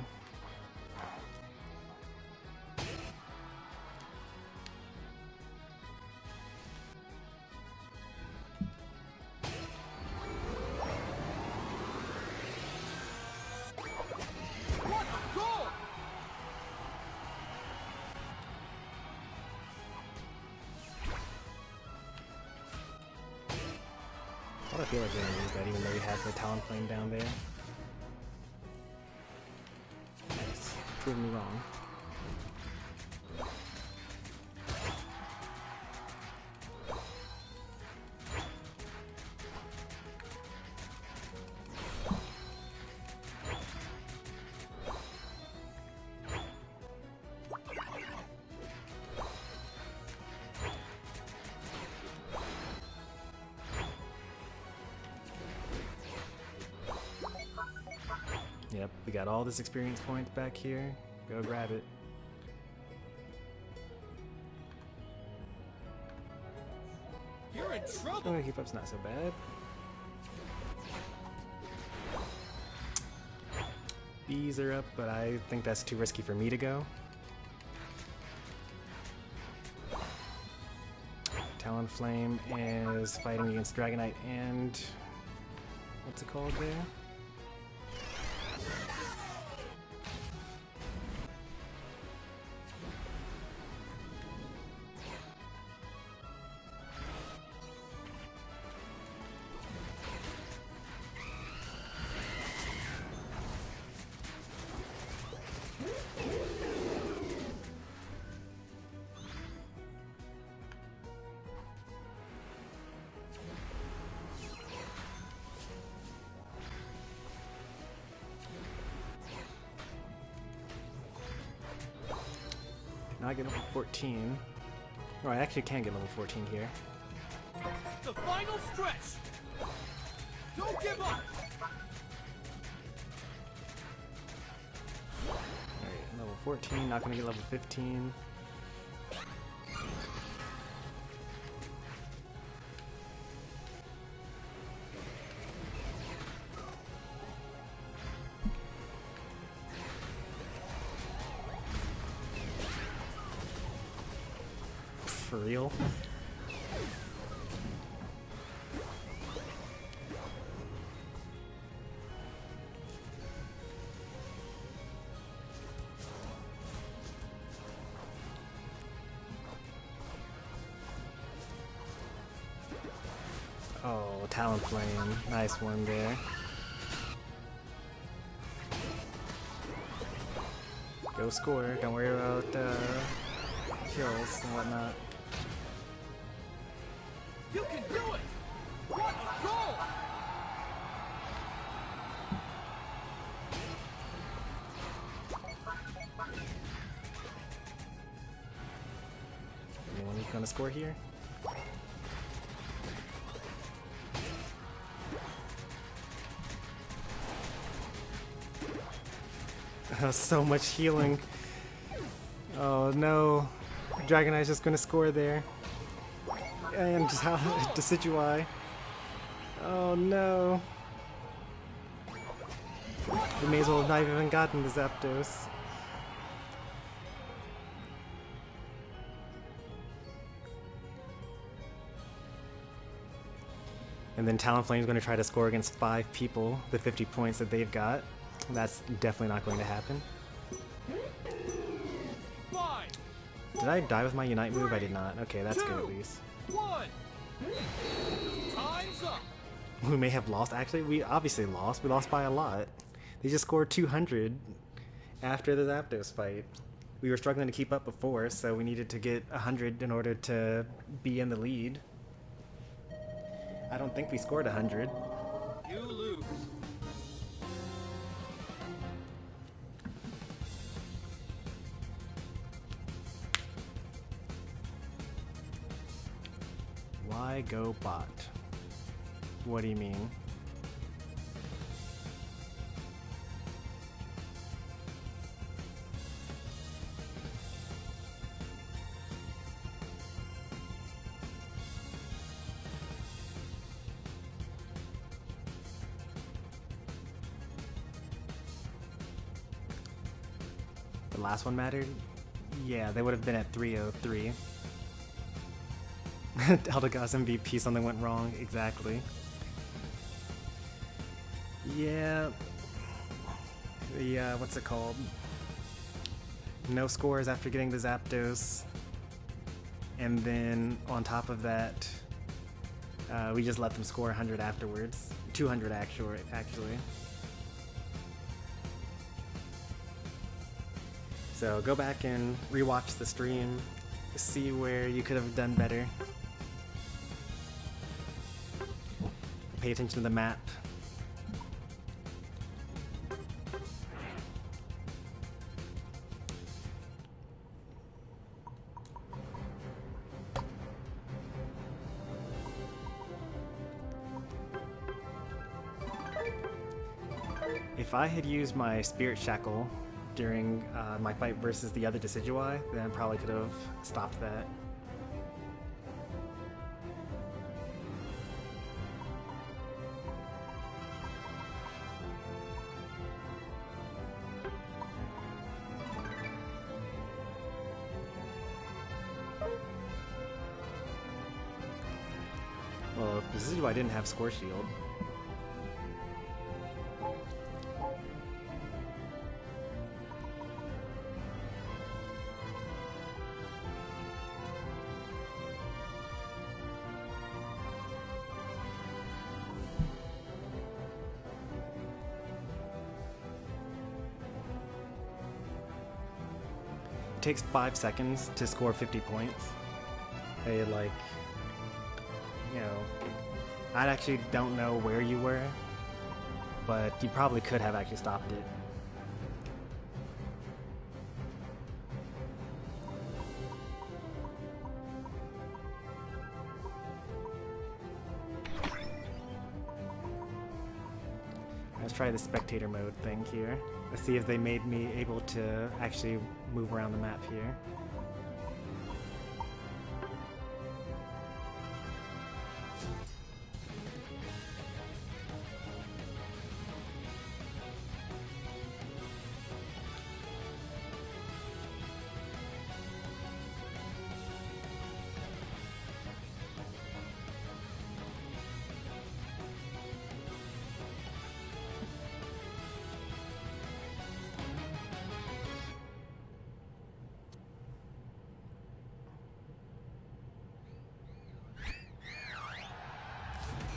What a goal! I don't feel like they're gonna use that even though he has the Talonflame down there. Nice. Prove me wrong. Yep, we got all this experience points back here. Go grab it. You're in trouble! Oh, keep up's not so bad. Bees are up, but I think that's too risky for me to go. Talonflame is fighting against Dragonite and... what's it called there? Not get level 14. Oh, I actually can get level 14 here. The final stretch. Don't give up. Alright, level 14, not gonna get level 15. For real? Oh, Talent Flame. Nice one there. Go score. Don't worry about kills and whatnot. You can do it. What a goal. Anyone who's gonna score here? So much healing. Oh no. Dragoneye's just gonna score there. And just how Decidueye. Oh no. We may as well have not even gotten the Zapdos. And then Talonflame's going to try to score against 5 people, the 50 points that they've got. That's definitely not going to happen. Did I die with my Unite move? I did not. Okay, that's good at least. 1. Time's up. We may have lost. Actually, we obviously lost. We lost by a lot. They just scored 200 after the Zapdos fight. We were struggling to keep up before, so we needed to get 100 in order to be in the lead. I don't think we scored 100. You lose. Why go bot? What do you mean? The last one mattered? Yeah, they would have been at 303. Eldegoss MVP, something went wrong. Exactly. Yeah. The, what's it called? No scores after getting the Zapdos. And then, on top of that, we just let them score 100 afterwards. 200 actually. So go back and rewatch the stream, see where you could have done better. Pay attention to the map. If I had used my Spirit Shackle during my fight versus the other Decidueye, then I probably could have stopped that. Well, Decidueye didn't have Score Shield. It takes 5 seconds to score 50 points. Hey, like, you know, I actually don't know where you were, but you probably could have actually stopped it. Let's try the spectator mode thing here. Let's see if they made me able to actually move around the map here.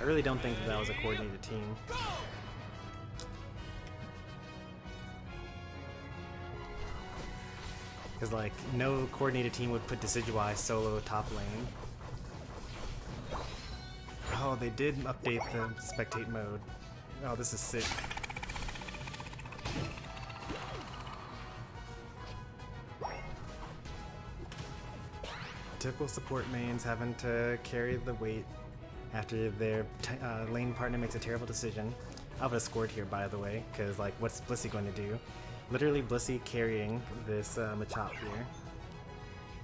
I really don't think that was a coordinated team. Because, like, no coordinated team would put Decidueye solo top lane. Oh, they did update the spectate mode. Oh, this is sick. Typical support mains having to carry the weight after their lane partner makes a terrible decision. I would have scored here, by the way, because, like, what's Blissey going to do? Literally Blissey carrying this Machop here.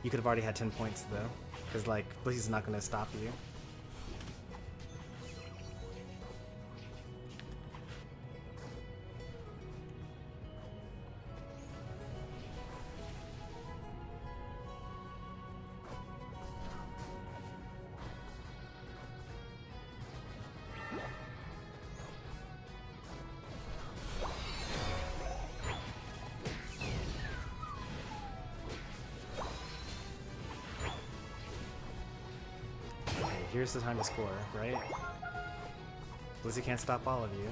You could have already had 10 points, though, because, like, Blissey's not going to stop you. Here's the time to score, right? Blissey can't stop all of you.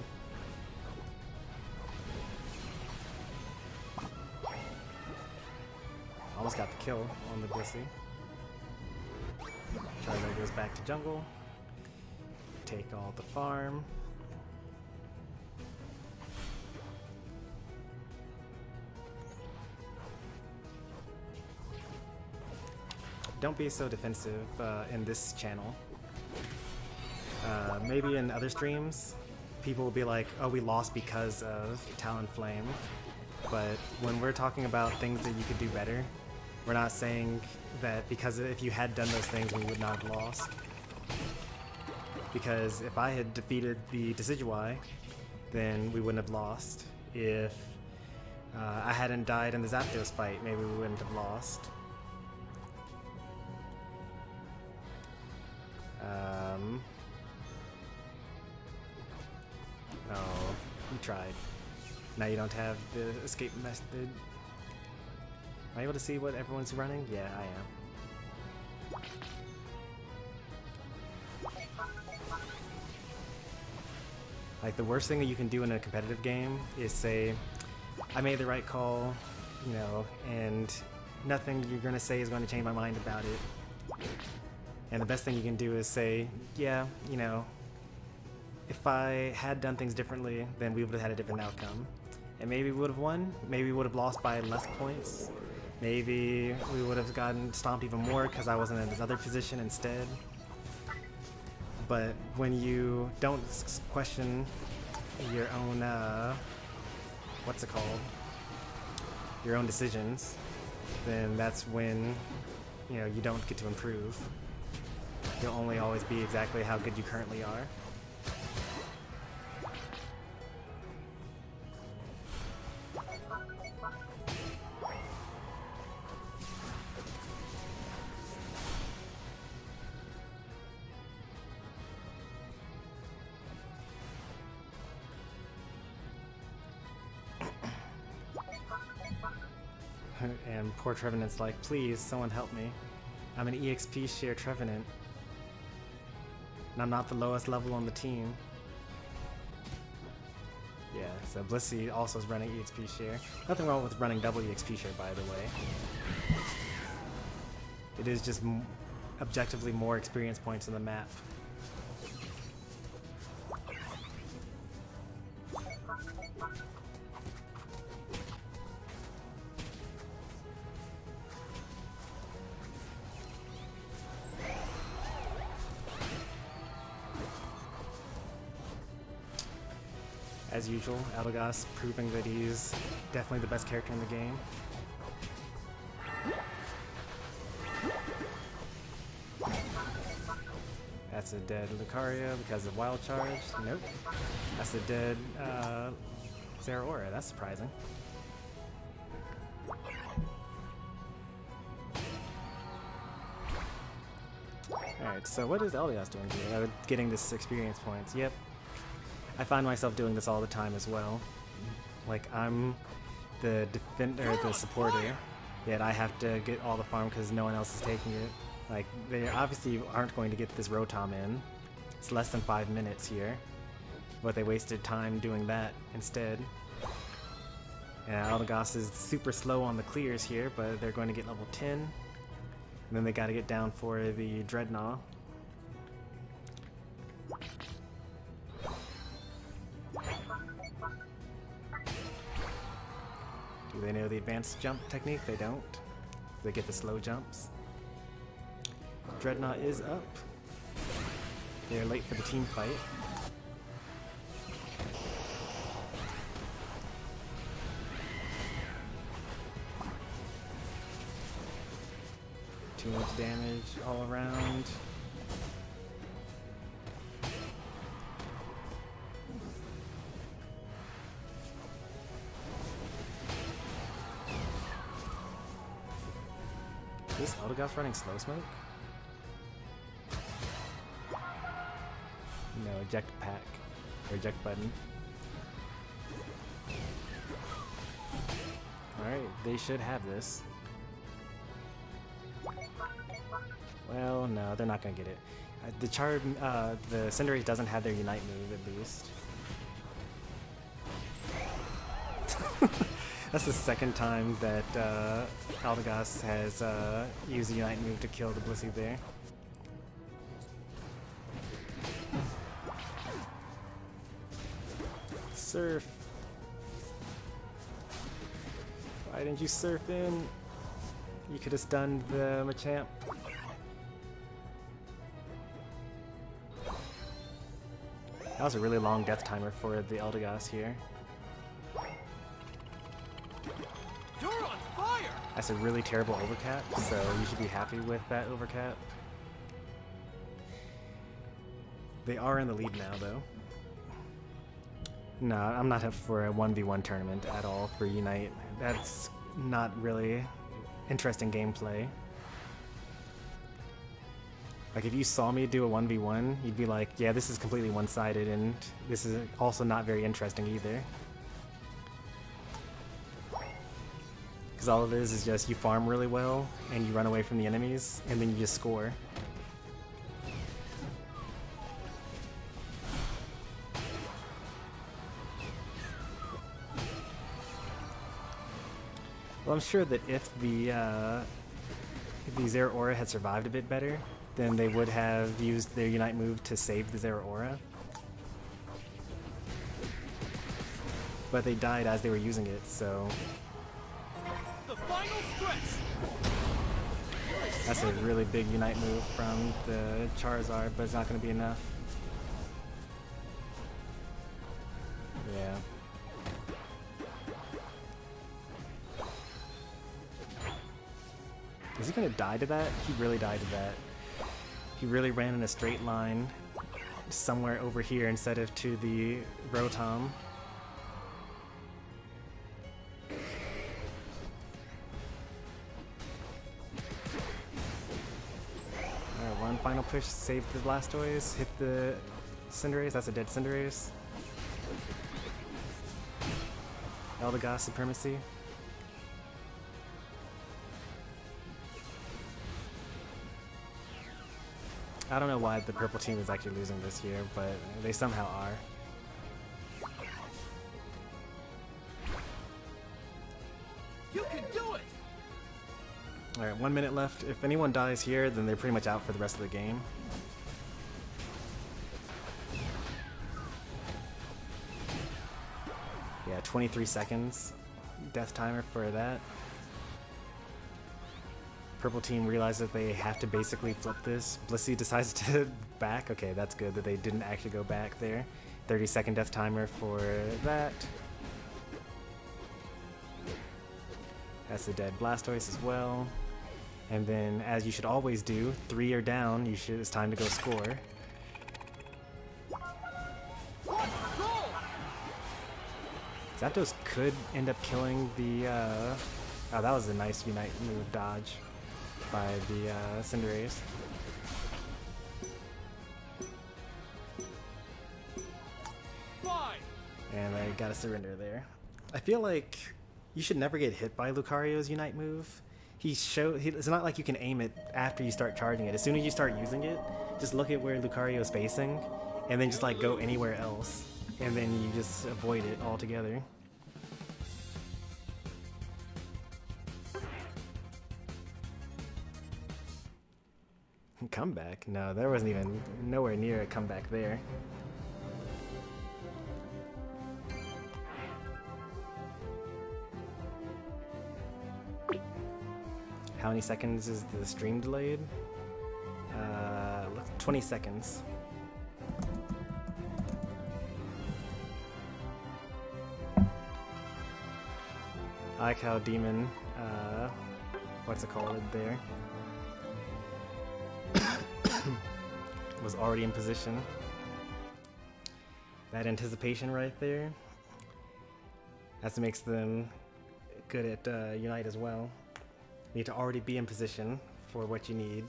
Almost got the kill on the Blissey. Charizard goes back to jungle. Take all the farm. Don't be so defensive in this channel. Maybe in other streams, people will be like, oh, we lost because of Talonflame. But when we're talking about things that you could do better, we're not saying that because if you had done those things, we would not have lost. Because if I had defeated the Decidueye, then we wouldn't have lost. If I hadn't died in the Zapdos fight, maybe we wouldn't have lost. Oh, you tried. Now you don't have the escape method. Am I able to see what everyone's running? Yeah, I am. Like, the worst thing that you can do in a competitive game is say, I made the right call, you know, and nothing you're gonna say is going to change my mind about it. And the best thing you can do is say, yeah, you know, if I had done things differently, then we would have had a different outcome. And maybe we would have won, maybe we would have lost by less points, maybe we would have gotten stomped even more because I wasn't in this other position instead. But when you don't question your own, what's it called? Your own decisions, then that's when, you know, you don't get to improve. You'll only always be exactly how good you currently are. And poor Trevenant's like, please, someone help me. I'm an EXP share Trevenant. And I'm not the lowest level on the team. Yeah, so Blissey also is running EXP share. Nothing wrong with running double EXP share, by the way. It is just objectively more experience points in the map. as usual, Eldegoss proving that he's definitely the best character in the game. That's a dead Lucario because of Wild Charge. Nope. That's a dead Zeraora. That's surprising. Alright, so what is Eldegoss doing here? Getting this experience points. Yep. I find myself doing this all the time as well. Like, I'm the defender, the supporter, yet I have to get all the farm because no one else is taking it. Like, they obviously aren't going to get this Rotom in. It's less than 5 minutes here, but they wasted time doing that instead. And Eldegoss is super slow on the clears here, but they're going to get level 10. And then they got to get down for the Dreadnought. Do they know the advanced jump technique? They don't. They get the slow jumps. Dreadnought is up. They're late for the team fight. Too much damage all around. Is this Eldegoss running slow smoke? No, eject pack. Or eject button. Alright, they should have this. Well, no, they're not gonna get it. The Cinderace doesn't have their Unite move, at least. That's the second time that Eldegoss has used the Unite move to kill the Blissey there. Surf. Why didn't you surf in? You could have stunned the Machamp. That was a really long death timer for the Eldegoss here. You're on fire! That's a really terrible overcap, so you should be happy with that overcap. They are in the lead now, though. No, I'm not up for a 1v1 tournament at all for Unite. That's not really interesting gameplay. Like, if you saw me do a 1v1, you'd be like, yeah, this is completely one-sided, and this is also not very interesting either. Because all it is just you farm really well, and you run away from the enemies, and then you just score. Well, I'm sure that if the Zeraora had survived a bit better, then they would have used their Unite move to save the Zeraora. But they died as they were using it, so... The final stretch. That's a really big Unite move from the Charizard, but it's not going to be enough. Yeah. Is he gonna die to that? He really died to that. He really ran in a straight line somewhere over here instead of to the Rotom. Alright, one final push, save the Blastoise, hit the Cinderace, that's a dead Cinderace. Eldegoss supremacy. I don't know why the purple team is actually losing this year, but they somehow are. You can do it! Alright, 1 minute left. If anyone dies here, then they're pretty much out for the rest of the game. Yeah, 23 seconds. Death timer for that. Purple team realizes that they have to basically flip this. Blissey decides to back. Okay, that's good that they didn't actually go back there. 30-second death timer for that. That's the dead Blastoise as well. And then, as you should always do, 3 are down, it's time to go score. Zapdos could end up killing the, oh, that was a nice Unite move dodge by the Cinderace. And I gotta surrender there. I feel like you should never get hit by Lucario's Unite move. It's not like you can aim it after you start charging it. As soon as you start using it, just look at where Lucario's facing, and then just like go anywhere else, and then you just avoid it altogether. Comeback? No, there wasn't even nowhere near a comeback there. How many seconds is the stream delayed? 20 seconds. I like how Demon, what's it called there? Was already in position. That anticipation right there. That's what makes them good at Unite as well. You need to already be in position for what you need.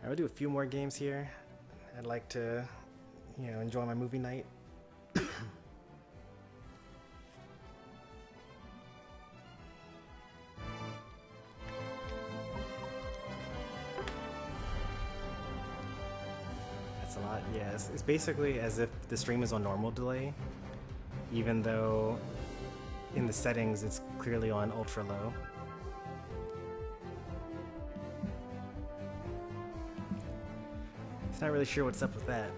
I will do a few more games here. I'd like to, enjoy my movie night. That's a lot, yes. It's basically as if the stream is on normal delay, even though in the settings it's clearly on ultra low. Not really sure what's up with that.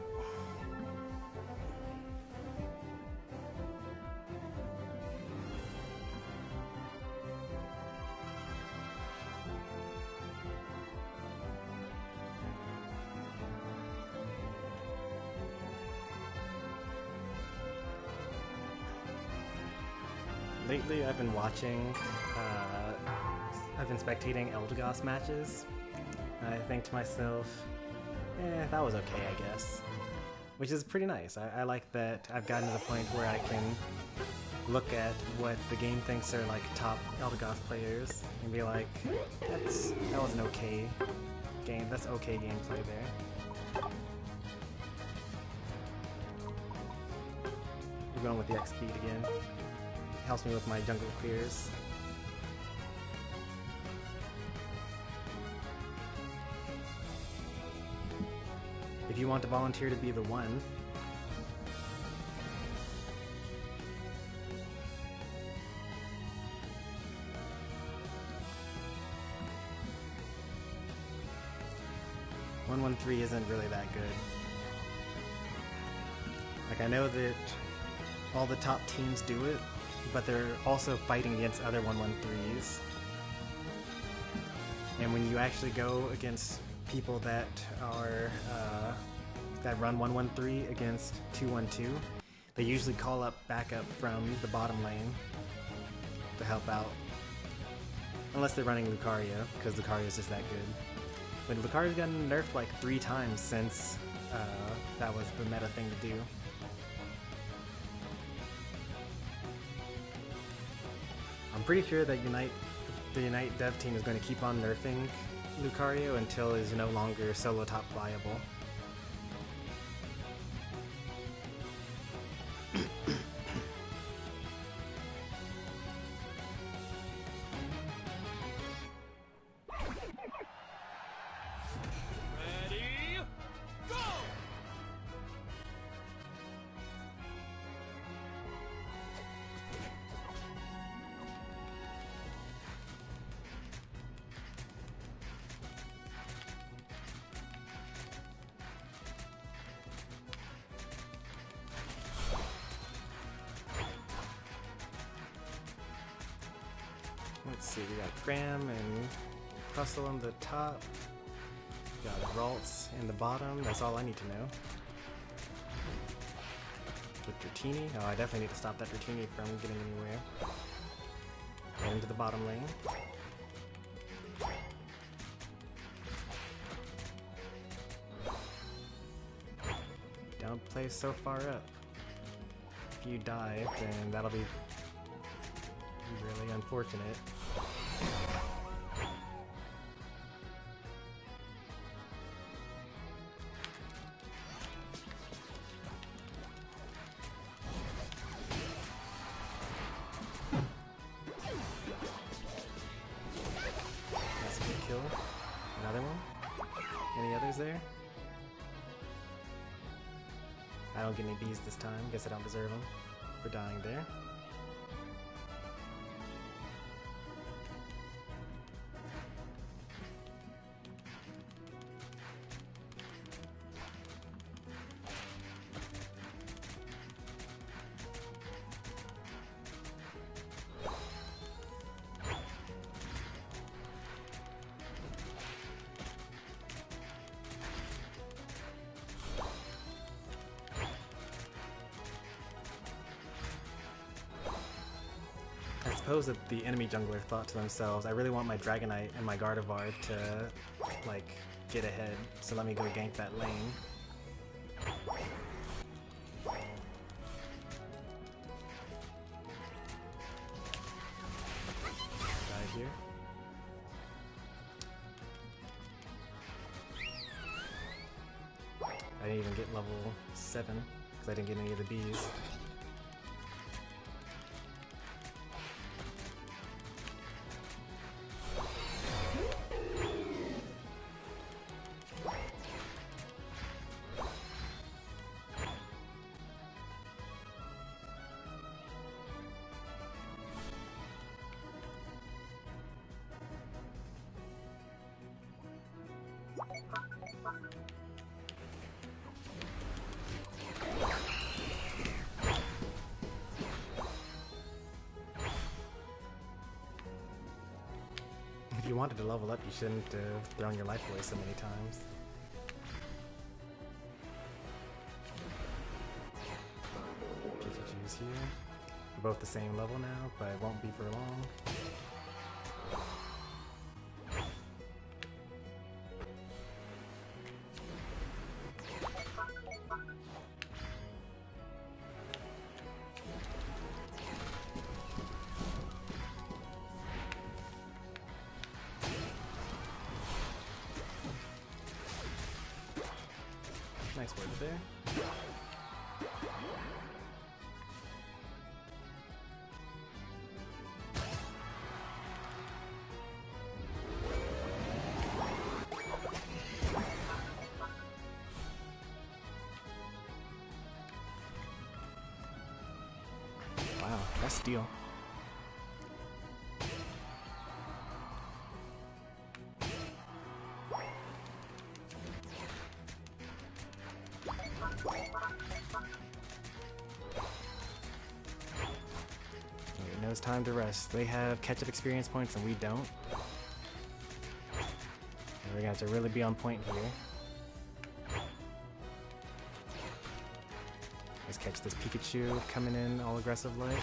Lately I've been watching, I've been spectating Eldegoss matches. I think to myself, that was okay, I guess. Which is pretty nice. I like that I've gotten to the point where I can look at what the game thinks are like top Eldegoss players and be like, that was an okay game. That's okay gameplay there. We're going with the X speed again. Helps me with my jungle clears. If you want to volunteer to be the one, (113) isn't really that good. Like, I know that all the top teams do it, but they're also fighting against other 113s. And when you actually go against people that are that run 113 against 212, they usually call up backup from the bottom lane to help out, unless they're running Lucario, because Lucario's just that good. But Lucario's gotten nerfed like 3 times since that was the meta thing to do. I'm pretty sure that the Unite dev team is going to keep on nerfing Lucario until it is no longer solo top viable. Ready, go! Let's see, we got Cram and Hustle on the top. We got Ralts in the bottom, that's all I need to know. With Dratini, oh I definitely need to stop that Dratini from getting anywhere. Right into the bottom lane. Don't play so far up. If you die, then that'll be really unfortunate. That's a good kill. Another one? Any others there? I don't get any bees this time. Guess I don't deserve them for dying there. I suppose that the enemy jungler thought to themselves, I really want my Dragonite and my Gardevoir to, like, get ahead, so let me go gank that lane. Die here. I didn't even get level 7, because I didn't get any of the bees. If you wanted to level up, you shouldn't have thrown your life away so many times. Pikachu's here. We're both the same level now, but it won't be for long. Nice word there. Wow, that's steal. Now it's time to rest. They have catch-up experience points and we don't. And we're gonna have to really be on point here. Let's catch this Pikachu coming in all aggressive like.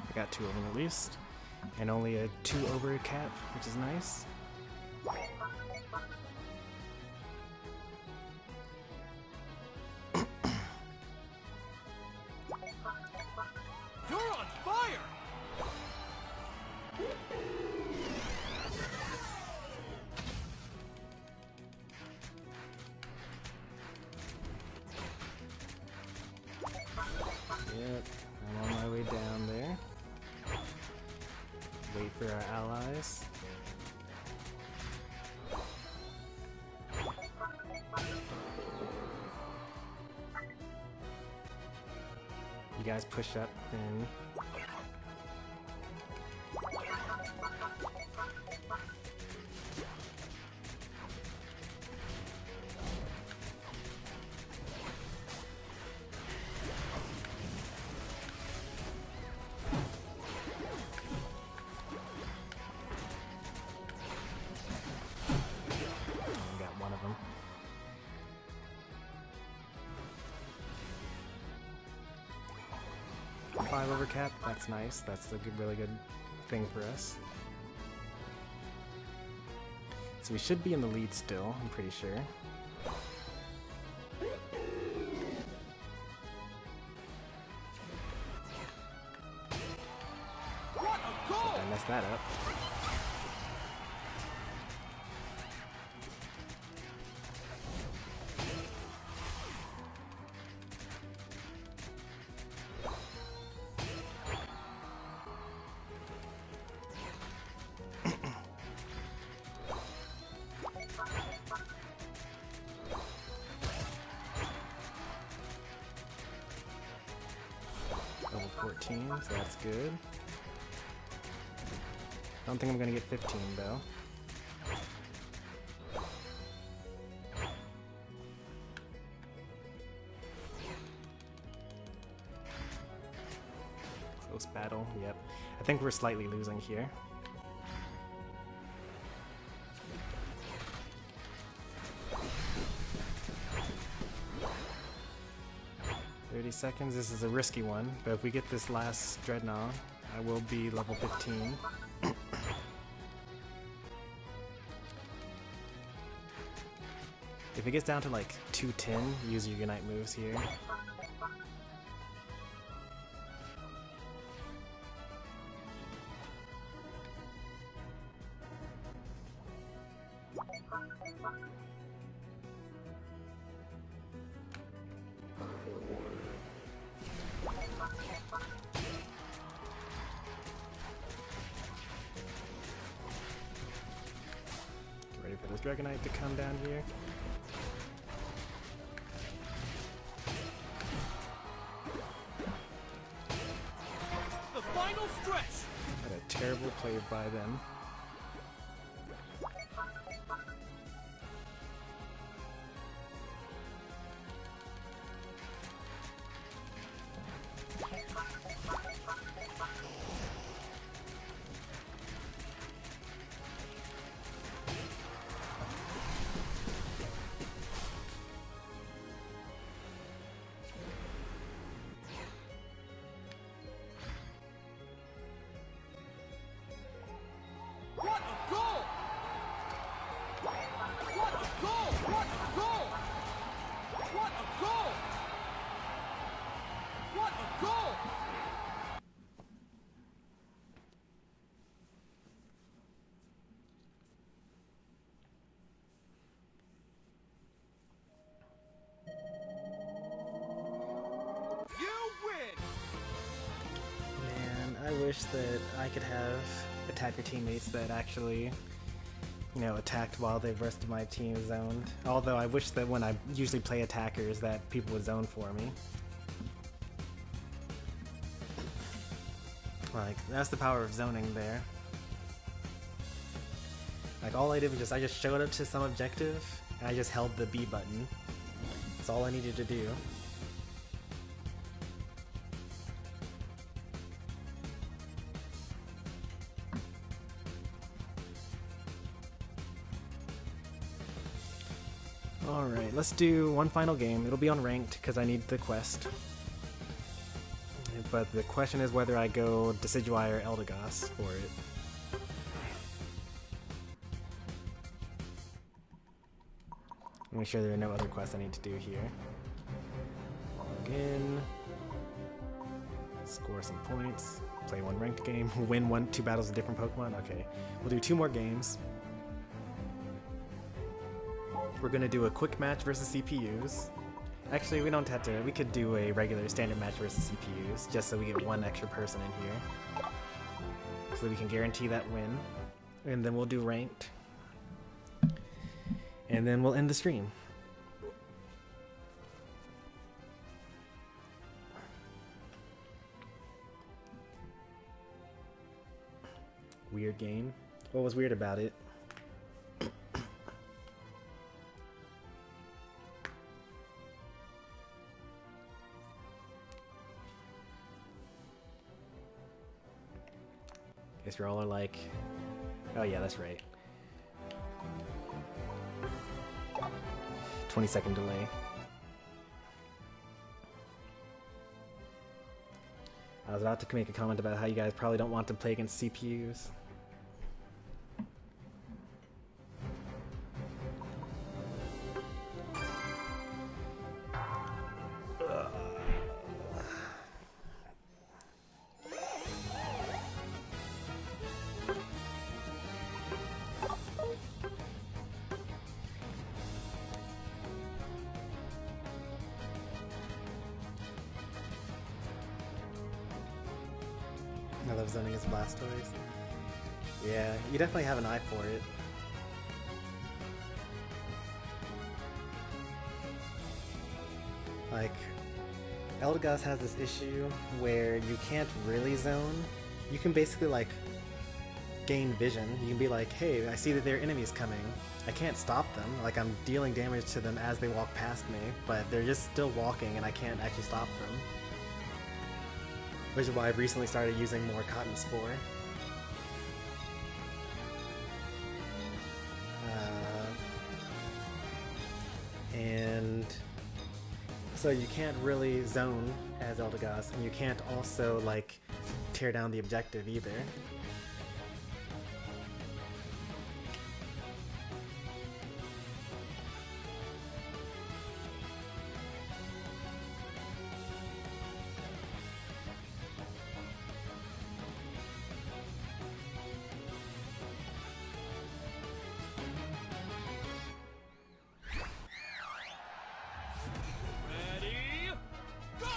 I got 2 of them at least, and only a 2 over cap, which is nice. You're on fire! Yep, I'm on my way down there. Wait for our allies. You guys push up, then got one of them. Five over cap, that's nice. That's a good, really good thing for us. So we should be in the lead still, I'm pretty sure. What a goal! I messed that up. Level 14, so that's good. I don't think I'm gonna get 15 though. Close battle, yep. I think we're slightly losing here. Seconds. This is a risky one, but if we get this last Dreadnought, I will be level 15. If it gets down to like 210, use your Unite moves here. Ready for this Dragonite to come down here. The final stretch! What a terrible play by them. What a goal! What a goal! What a goal! What a goal! What a goal! You win! Man, I wish that I could have attacker teammates that actually, you know, attacked while the rest of my team zoned. Although I wish that when I usually play attackers that people would zone for me. Like, that's the power of zoning there. Like, all I did was I just showed up to some objective, and I just held the B button. That's all I needed to do. Alright, let's do one final game. It'll be on ranked because I need the quest. But the question is whether I go Decidueye or Eldegoss for it. Make sure there are no other quests I need to do here. Log in. Score some points. Play one ranked game. Win two battles with different Pokemon. Okay, we'll do 2 more games. We're gonna do a quick match versus CPUs. Actually, we don't have to. We could do a regular standard match versus CPUs, just so we get one extra person in here, so we can guarantee that win. And then we'll do ranked, and then we'll end the stream. weird game. What was weird about it? Guess you're all are like, oh yeah, that's right. 20-second delay. I was about to make a comment about how you guys probably don't want to play against CPUs. I love zoning as Blastoise. Yeah, you definitely have an eye for it. Like, Eldegoss has this issue where you can't really zone. You can basically, like, gain vision. You can be like, hey, I see that there are enemies coming. I can't stop them. Like, I'm dealing damage to them as they walk past me, but they're just still walking and I can't actually stop them. Which is why I've recently started using more Cotton Spore. And so you can't really zone as Eldegoss, and you can't also, like, tear down the objective either. Ready, go!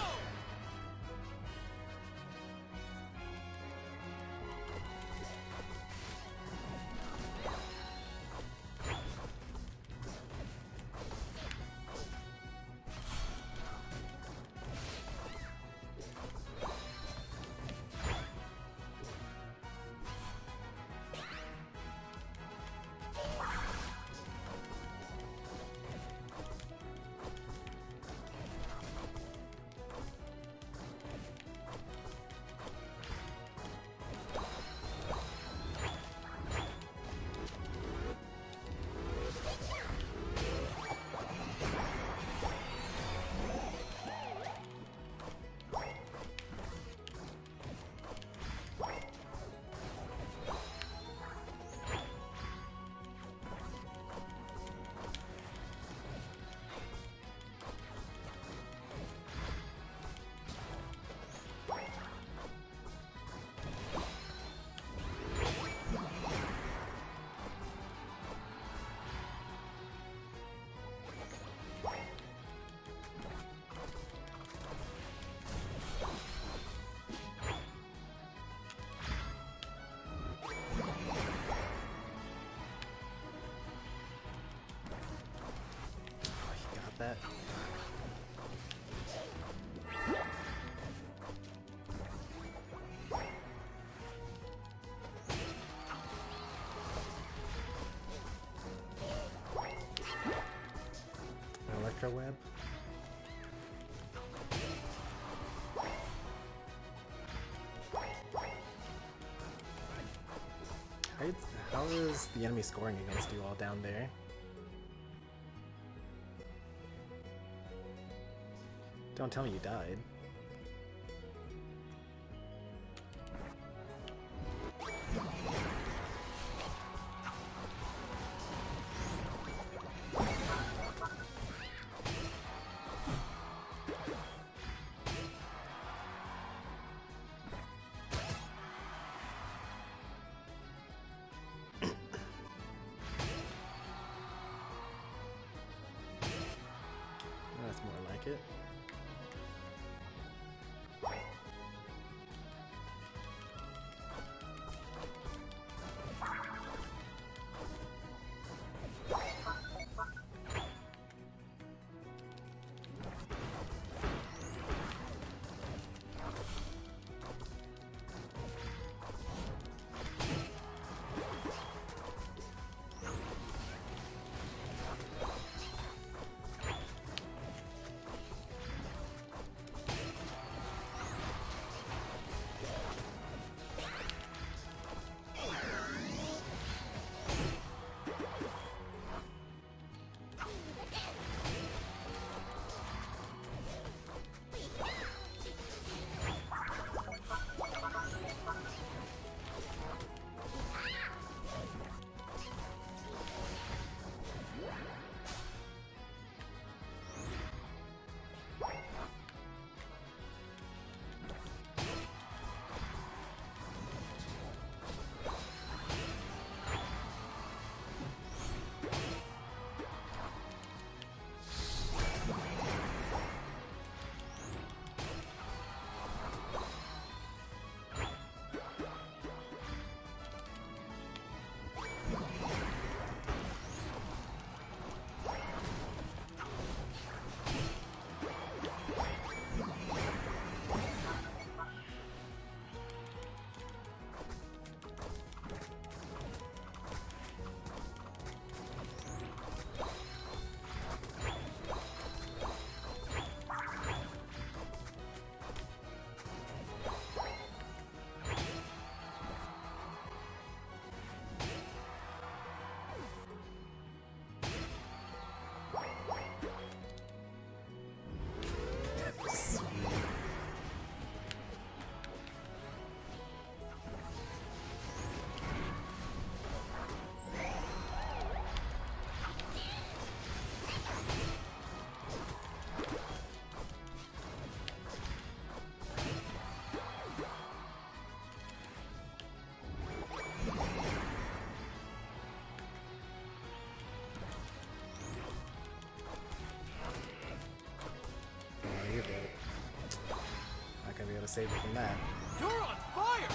That. Electro Web. How is the enemy scoring against you all down there? Don't tell me you died. That's more like it. save it from that. You're on fire!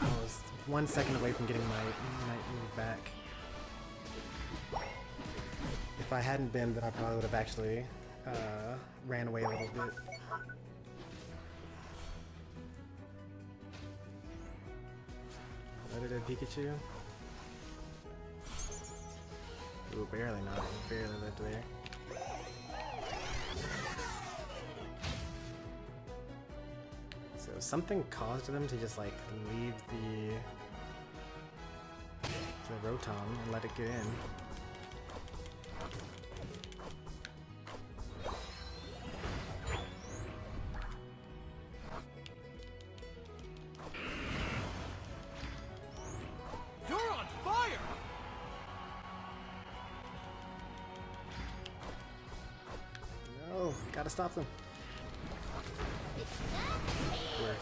I was 1 second away from getting my move back. If I hadn't been, then I probably would have actually ran away a little bit. What did it, Pikachu? Ooh, barely not. Barely lived there. So something caused them to just like leave the Rotom and let it get in. You're on fire! No, gotta stop them. Where?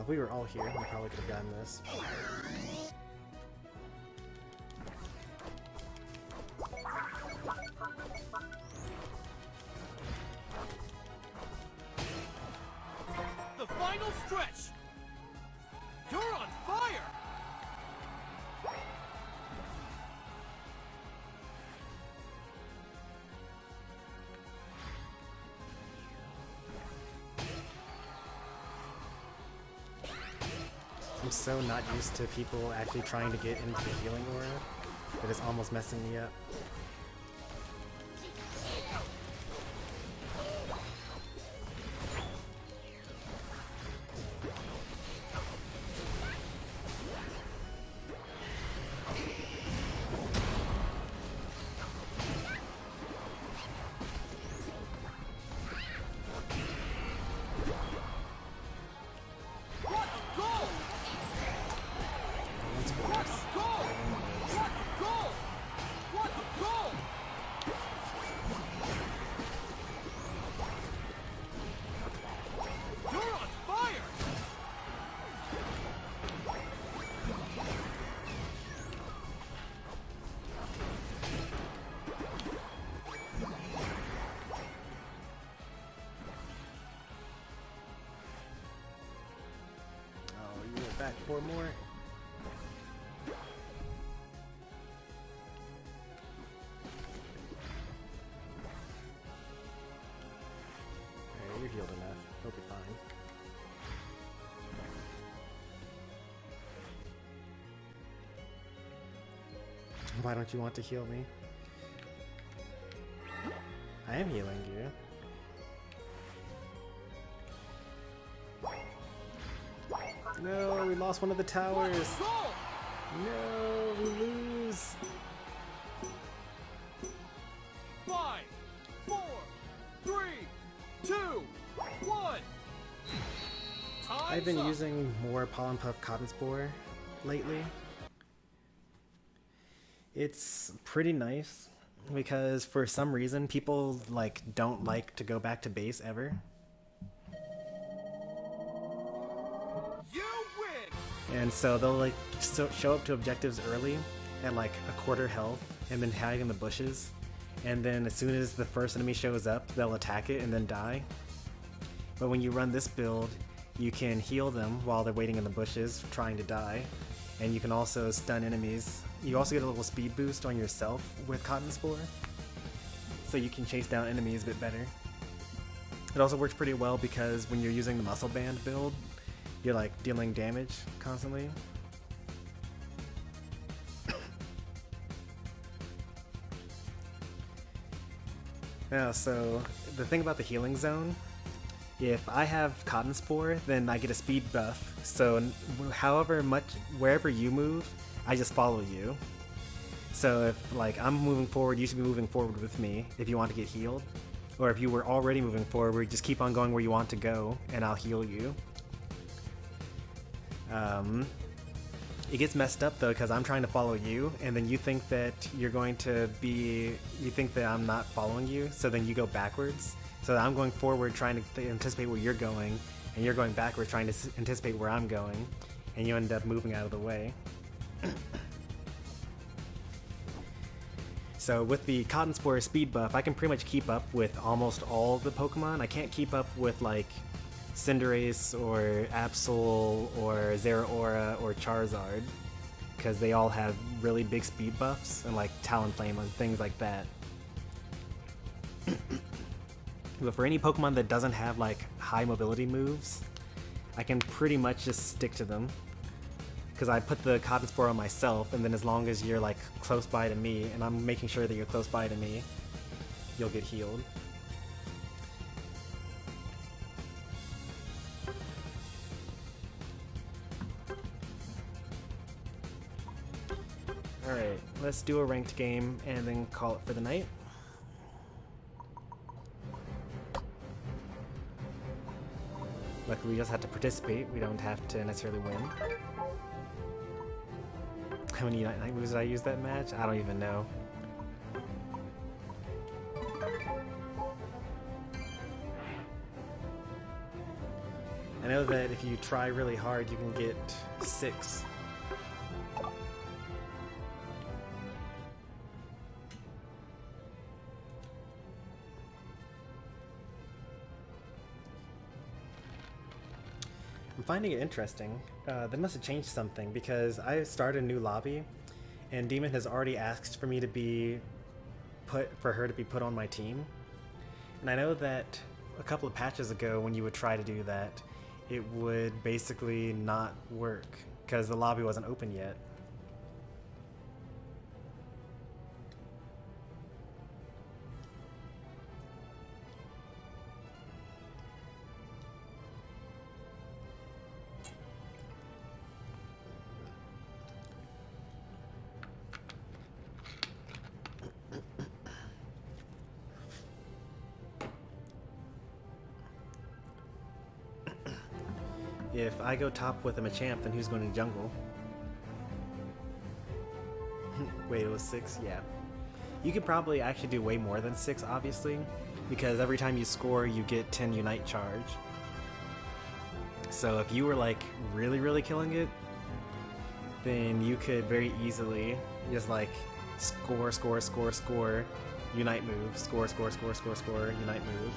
If we were all here, we probably could have gotten this. The final stretch! You're on fire! I'm so not used to people actually trying to get into the healing aura that it's almost messing me up. Back 4 more. Alright, you're healed enough. You'll be fine. Why don't you want to heal me? I am healing you. No, we lost one of the towers. No, we lose. 5, 4, 3, 2, been using more Pollen Puff Cotton Spore lately. It's pretty nice because for some reason people like don't like to go back to base ever. You win! And so they'll like show up to objectives early at like a quarter health and then hide in the bushes. And then as soon as the first enemy shows up, they'll attack it and then die. But when you run this build, you can heal them while they're waiting in the bushes trying to die. And you can also stun enemies. You also get a little speed boost on yourself with Cotton Spore, so you can chase down enemies a bit better. It also works pretty well because when you're using the Muscle Band build, you're like dealing damage constantly. Now, so the thing about the healing zone, if I have Cotton Spore, then I get a speed buff. So wherever you move, I just follow you. So if like I'm moving forward, you should be moving forward with me if you want to get healed. Or if you were already moving forward, just keep on going where you want to go and I'll heal you. It gets messed up though because I'm trying to follow you and then you think that you think that I'm not following you, so then you go backwards. So I'm going forward trying to anticipate where you're going, and you're going backwards trying to anticipate where I'm going, and you end up moving out of the way. So with the Cotton Spore speed buff, I can pretty much keep up with almost all the Pokemon. I can't keep up with like Cinderace or Absol or Zeraora or Charizard because they all have really big speed buffs and like Talonflame and things like that. But for any Pokemon that doesn't have like high mobility moves, I can pretty much just stick to them because I put the Cotton Spore on myself, and then as long as you're like close by to me and I'm making sure that you're close by to me, you'll get healed. Alright, let's do a ranked game and then call it for the night. Luckily, we just have to participate. We don't have to necessarily win. How many night moves did I use that match? I don't even know. I know that if you try really hard, you can get 6. I'm finding it interesting. They must have changed something because I started a new lobby and Demon has already asked for me to be for her to be put on my team. And I know that a couple of patches ago when you would try to do that, it would basically not work because the lobby wasn't open yet. If I go top with a Machamp, then who's going to jungle? Wait, it was 6? Yeah. You could probably actually do way more than 6, obviously, because every time you score, you get 10 Unite charge. So if you were like really killing it, then you could very easily just like score, Unite move, score, Unite move.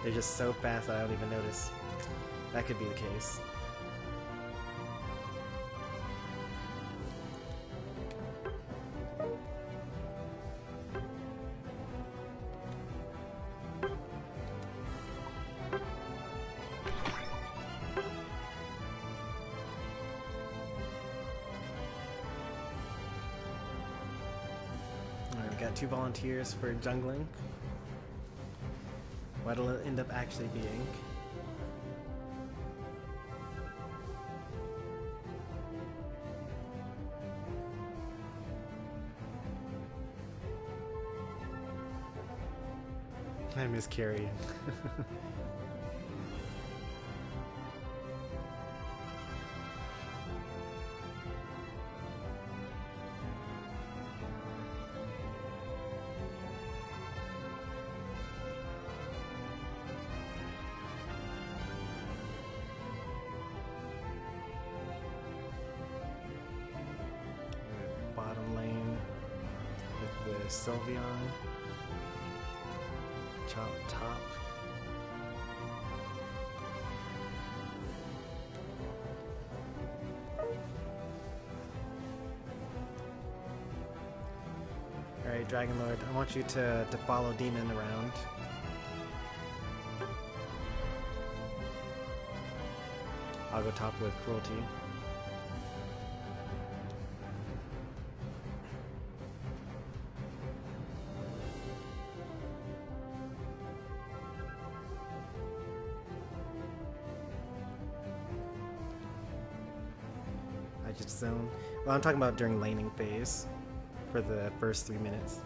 They're just so fast that I don't even notice. That could be the case. Alright, we got 2 volunteers for jungling. What'll it end up actually being? just carrying. Bottom lane with the Sylveon. Chop top. Alright, Dragon Lord, I want you to follow Demon around. I'll go top with Cruelty. I just zone. Well, I'm talking about during laning phase for the first 3 minutes.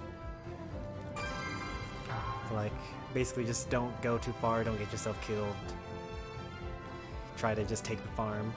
So, like, basically just don't go too far, don't get yourself killed. Try to just take the farm.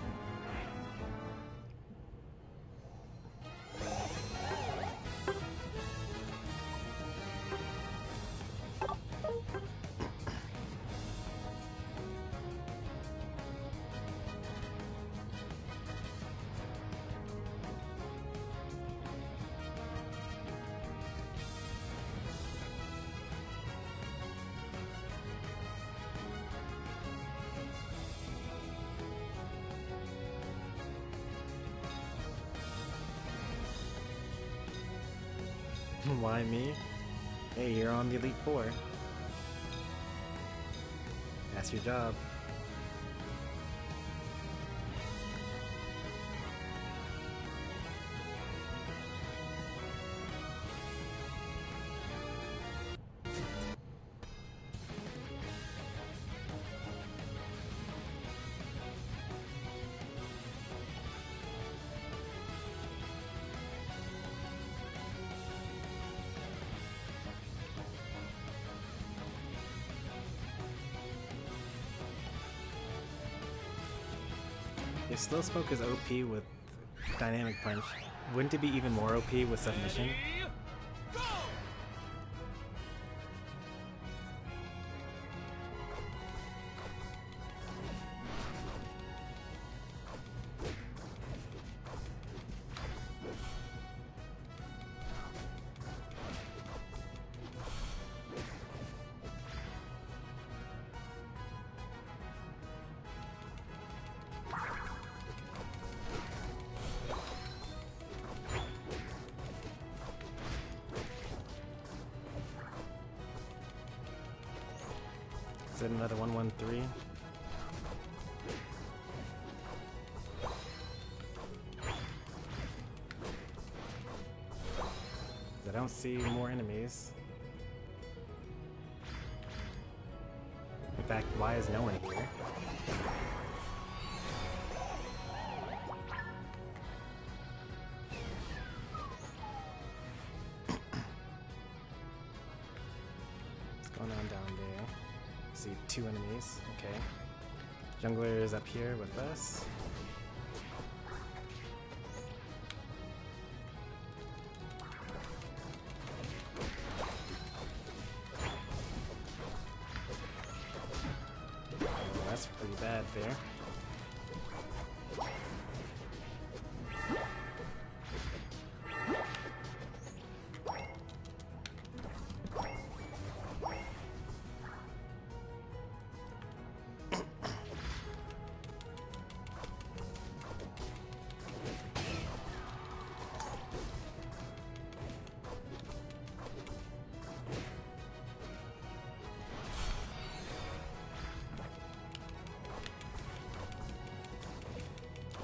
Why me? Hey, you're on the Elite Four. That's your job. If Slow Smoke is OP with Dynamic Punch, wouldn't it be even more OP with Submission? Go! Is it another 1-1-3? I don't see more enemies. In fact, why is no one here? What's going on down there? See 2 enemies. Okay. Jungler is up here with us. Oh, that's pretty bad there.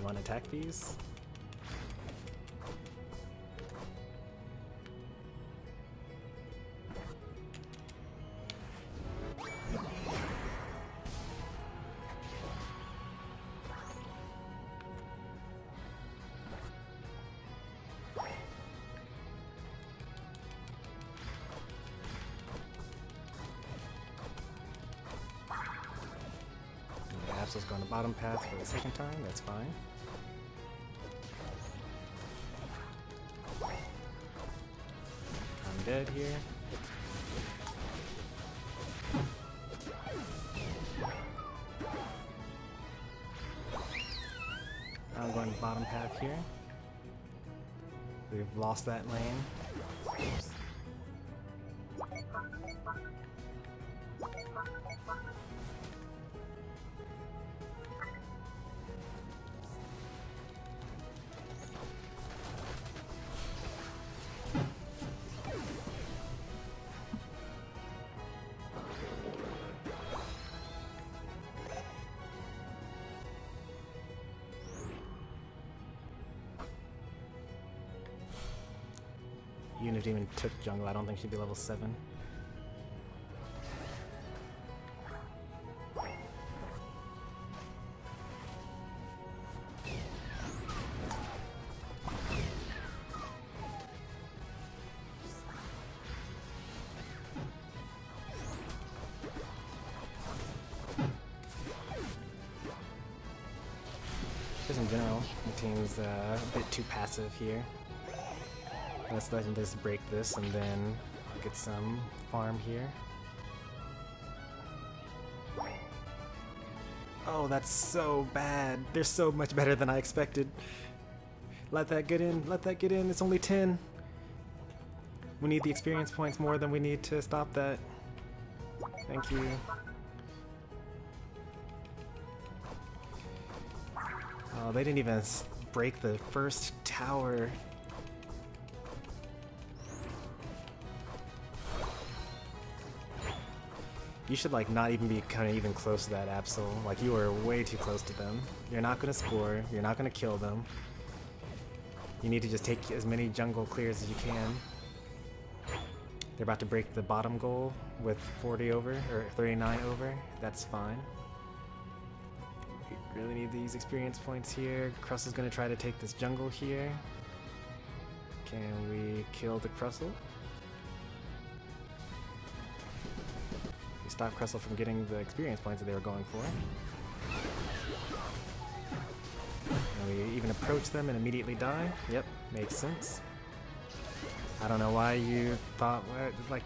Want to attack these? Absol's going to bottom path for the second time, that's fine. I'm dead here. I'm going bottom path here. We've lost that lane. Oops. Even if Demon took jungle, I don't think she'd be level 7. Just in general, the team's a bit too passive here. Let's let him just break this and then get some farm here. Oh, that's so bad. They're so much better than I expected. Let that get in. Let that get in. It's only 10. We need the experience points more than we need to stop that. Thank you. Oh, they didn't even break the first tower. You should like not even be kind of even close to that Absol. Like you are way too close to them. You're not gonna score. You're not gonna kill them. You need to just take as many jungle clears as you can. They're about to break the bottom goal with 40 over or 39 over. That's fine. We really need these experience points here. Crust is gonna try to take this jungle here. Can we kill the Crustle? Stop Crustle from getting the experience points that they were going for. And we even approach them and immediately die. Yep, makes sense. I don't know why you thought, like,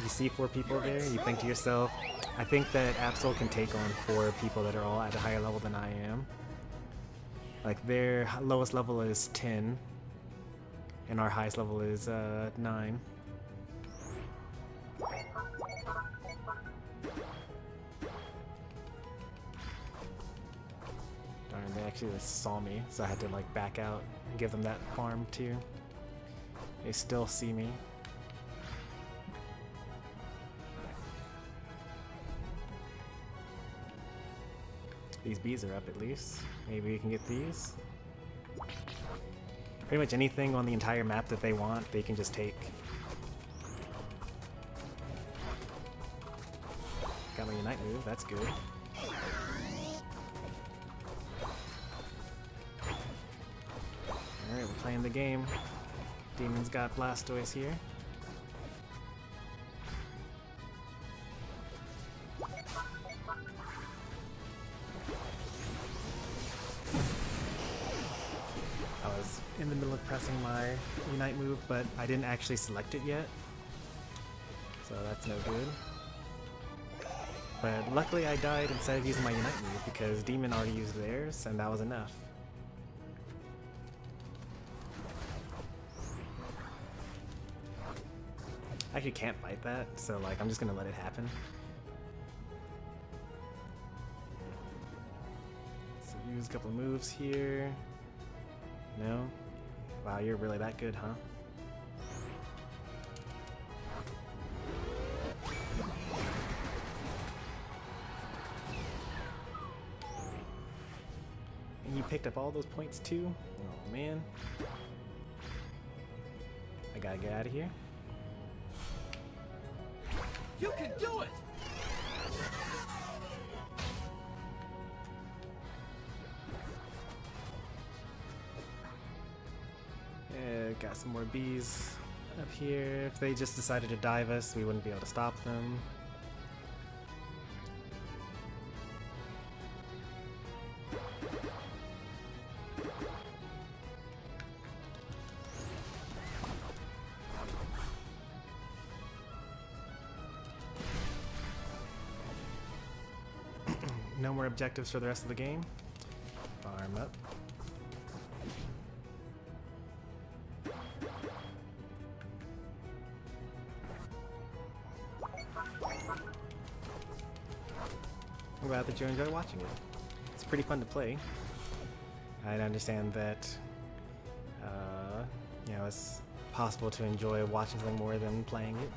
you see 4 people there, you think to yourself, I think that Absol can take on 4 people that are all at a higher level than I am. Like, their lowest level is 10, and our highest level is 9. They actually just saw me, so I had to like back out and give them that farm too. They still see me. These bees are up at least. Maybe we can get these. Pretty much anything on the entire map that they want, they can just take. Got my Unite move, that's good. Alright, we're playing the game. Demon's got Blastoise here. I was in the middle of pressing my Unite move, but I didn't actually select it yet. So that's no good. But luckily I died instead of using my Unite move because Demon already used theirs, and that was enough. I actually can't fight that, so like I'm just gonna let it happen. So use a couple of moves here. No? Wow, you're really that good, huh? And you picked up all those points too? Oh man. I gotta get out of here. You can do it! Yeah, got some more bees up here. If they just decided to dive us, we wouldn't be able to stop them. no more objectives for the rest of the game. Farm up. I'm glad that you enjoy watching it. It's pretty fun to play. I understand that, you know, it's possible to enjoy watching something more than playing it.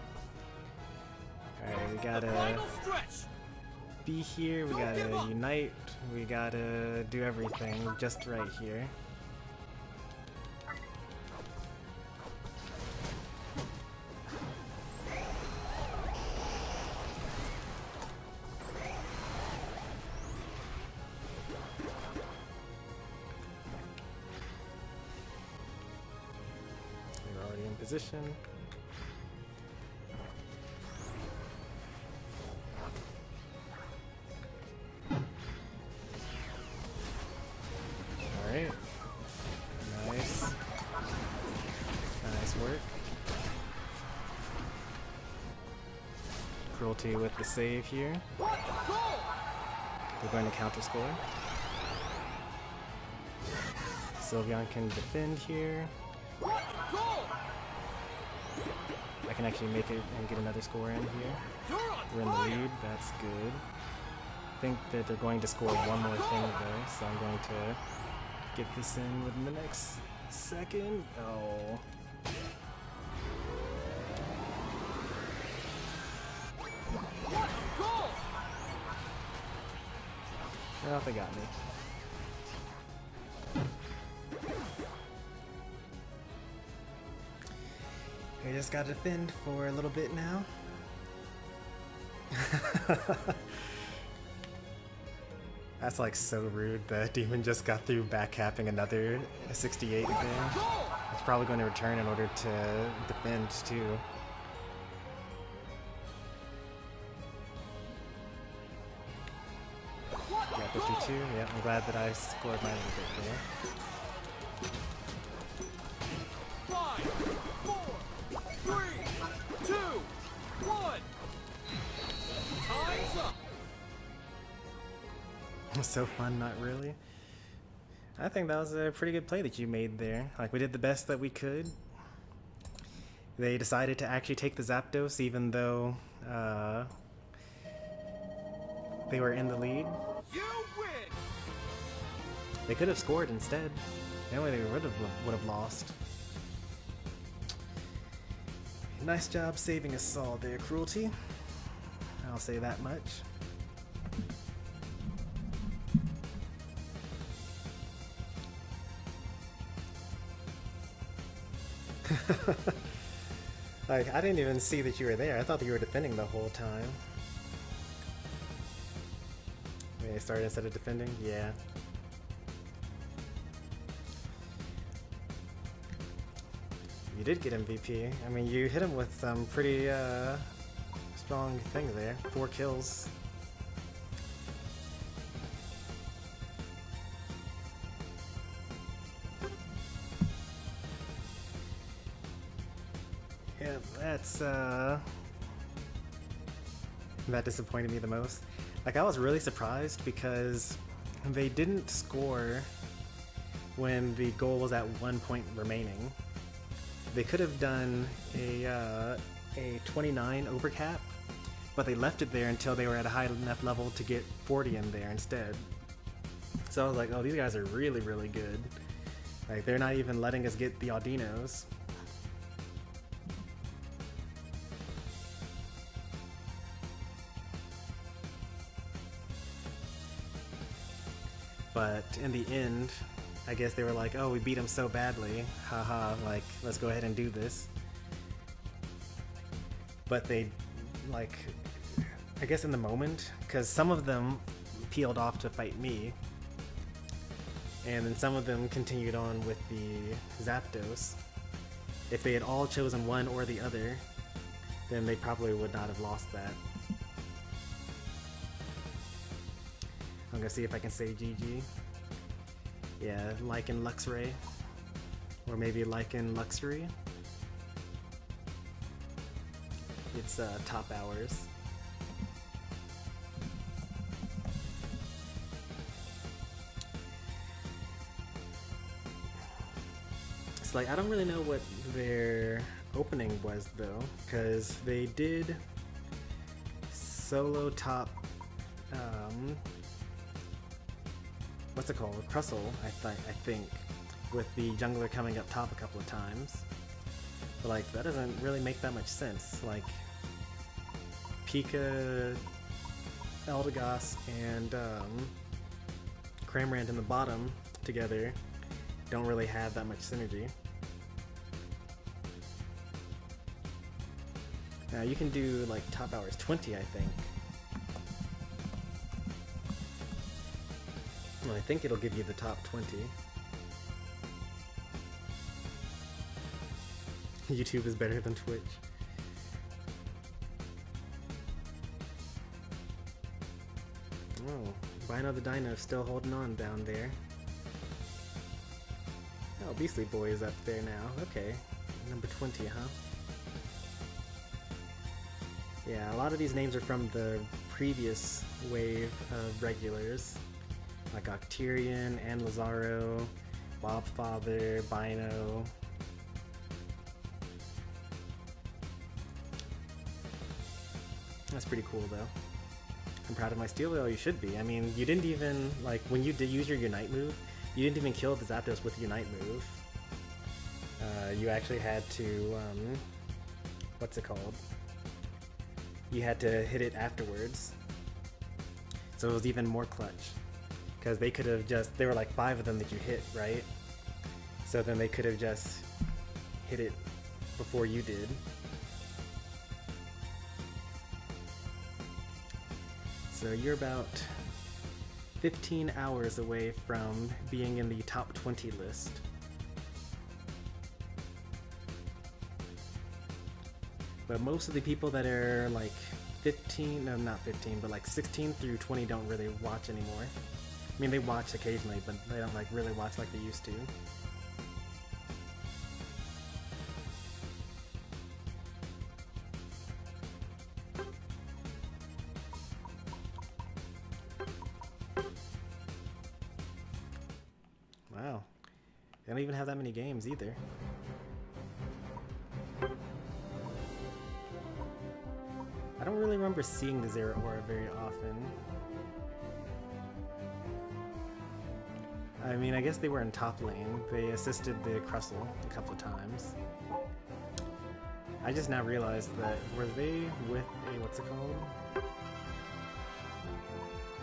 Alright, we gotta be here, we gotta unite, we gotta do everything just right here. We're already in position. Alright. Nice. Nice work. Cruelty with the save here. We're going to counter score. Sylveon can defend here. I can actually make it and get another score in here. We're in the lead, that's good. I think that they're going to score one more thing though, so I'm going to get this in within the next second. Oh. Well, they got me. I just gotta defend for a little bit now. That's like so rude that Demon just got through backcapping another 68 there. It's probably going to return in order to defend too. Yeah, 52. Yeah, I'm glad that I scored my little bit there. 5, 4, 3, 2, 1. Time's up. So fun, not really. I think that was a pretty good play that you made there. Like, we did the best that we could. They decided to actually take the Zapdos even though they were in the lead. You win. They could have scored instead. Anyway, they would have lost. Nice job saving us all there, Cruelty. I'll say that much. Like, I didn't even see that you were there. I thought that you were defending the whole time. Wait, I started instead of defending? Yeah. You did get MVP. I mean, you hit him with some pretty strong things there. 4 kills. Yeah, that disappointed me the most. Like, I was really surprised because they didn't score when the goal was at 1 point remaining. They could have done a 29 overcap, but they left it there until they were at a high enough level to get 40 in there instead. So I was like, oh, these guys are really, really good. Like, they're not even letting us get the Audinos. But in the end, I guess they were like, oh, we beat him so badly, haha, like, let's go ahead and do this. But they, like, I guess in the moment, because some of them peeled off to fight me, and then some of them continued on with the Zapdos. If they had all chosen one or the other, then they probably would not have lost that. I'm gonna see if I can say GG. Yeah, like in Luxray. Or maybe like in Luxury. It's top hours. It's like, I don't really know what their opening was though, because they did solo top, what's it called? Crustle, I think, with the jungler coming up top a couple of times. But like, that doesn't really make that much sense. Like, Pika, Eldegoss, and Cramorant in the bottom together don't really have that much synergy. Now you can do like top hours 20, I think. Well, I think it'll give you the top 20. YouTube is better than Twitch. Oh, Bino the Dino is still holding on down there. Oh, Beastly Boy is up there now. Okay, number 20, huh? Yeah, a lot of these names are from the previous wave of regulars, like Octarian and Lazaro, Bobfather, Bino. That's pretty cool though. I'm proud of my steal though, you should be. I mean, you didn't even, like, when you did use your Unite move, you didn't even kill the Zapdos with your Unite move. You actually had to, what's it called? You had to hit it afterwards. So it was even more clutch. Because they could have just, there were like 5 of them that you hit, right? So then they could have just hit it before you did. So you're about 15 hours away from being in the top 20 list. But most of the people that are like 15, no not 15, but like 16 through 20 don't really watch anymore. I mean, they watch occasionally, but they don't like really watch like they used to. Wow. They don't even have that many games either. I don't really remember seeing the Zero Aura very often. I mean, I guess they were in top lane. They assisted the Crustle a couple of times. I just now realized that, were they with a, what's it called?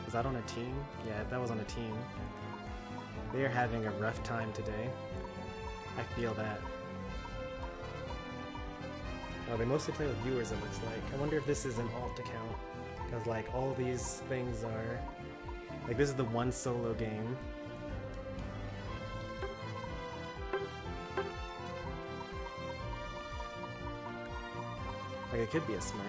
Was that on a team? Yeah, that was on a team. They are having a rough time today. I feel that. Oh, they mostly play with viewers, it looks like. I wonder if this is an alt account. Because, like, all these things are... Like, this is the one solo game. Like, it could be a Smurf.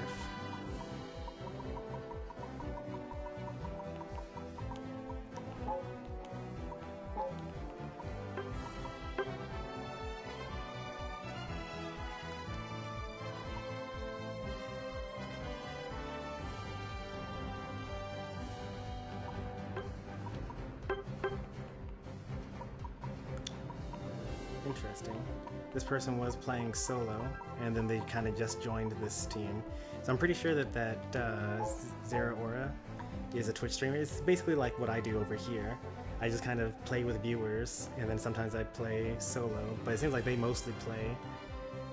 Interesting. This person was playing solo, and then they kind of just joined this team. So I'm pretty sure that Zero Aura is a Twitch streamer. It's basically like what I do over here. I just kind of play with viewers, and then sometimes I play solo, but it seems like they mostly play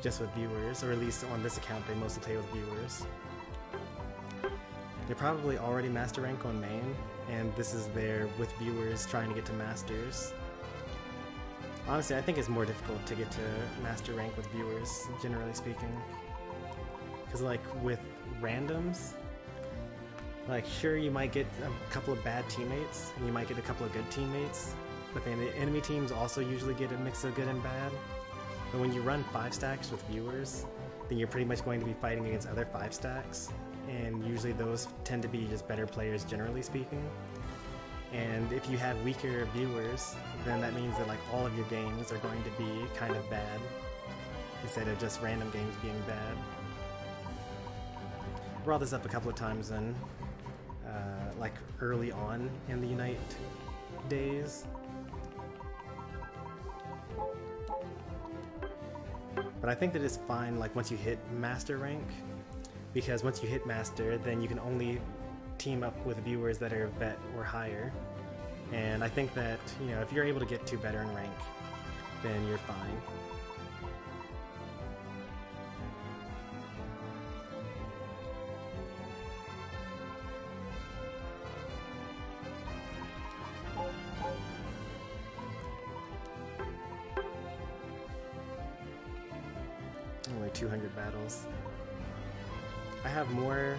just with viewers, or at least on this account they mostly play with viewers. They're probably already Master Rank on main, and this is their with viewers trying to get to Masters. Honestly, I think it's more difficult to get to Master Rank with viewers, generally speaking. Because, like, with randoms, like, sure, you might get a couple of bad teammates, and you might get a couple of good teammates, but then the enemy teams also usually get a mix of good and bad. But when you run 5 stacks with viewers, then you're pretty much going to be fighting against other 5 stacks, and usually those tend to be just better players, generally speaking. And if you have weaker viewers, then that means that like all of your games are going to be kind of bad, instead of just random games being bad. Brought this up a couple of times in, like early on in the Unite days. But I think that it's fine like once you hit master rank, because once you hit master, then you can only team up with viewers that are vet or higher. And I think that, you know, if you're able to get to veteran rank, then you're fine. Only 200 battles. I have more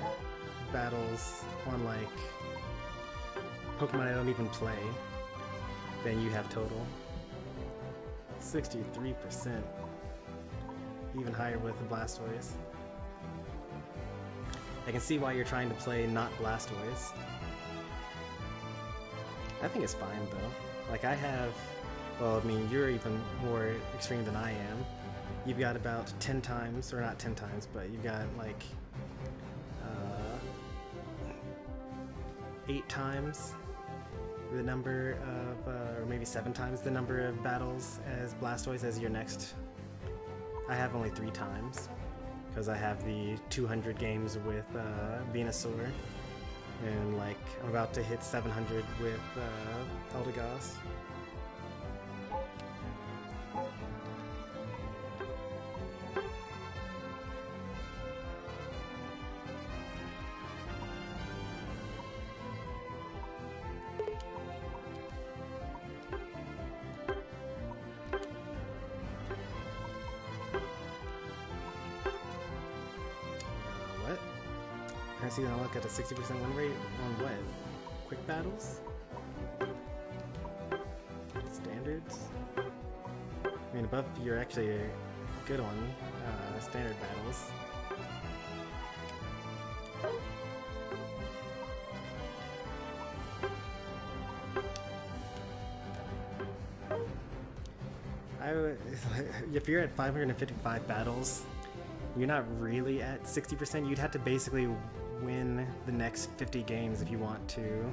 battles on like Pokemon I don't even play than you have total. 63%. Even higher with the Blastoise. I can see why you're trying to play not Blastoise. I think it's fine though. Like I have, well, I mean, you're even more extreme than I am. You've got about 10 times, or not 10 times, but you've got like 8 times the number of, or maybe 7 times the number of battles as Blastoise as your next. I have only 3 times, because I have the 200 games with Venusaur, and like I'm about to hit 700 with Eldegoss. See, I look at a 60% win rate on what? Quick battles? Standards? I mean, above you're actually a good on standard battles. If you're at 555 battles, you're not really at 60%. You'd have to basically win the next 50 games if you want to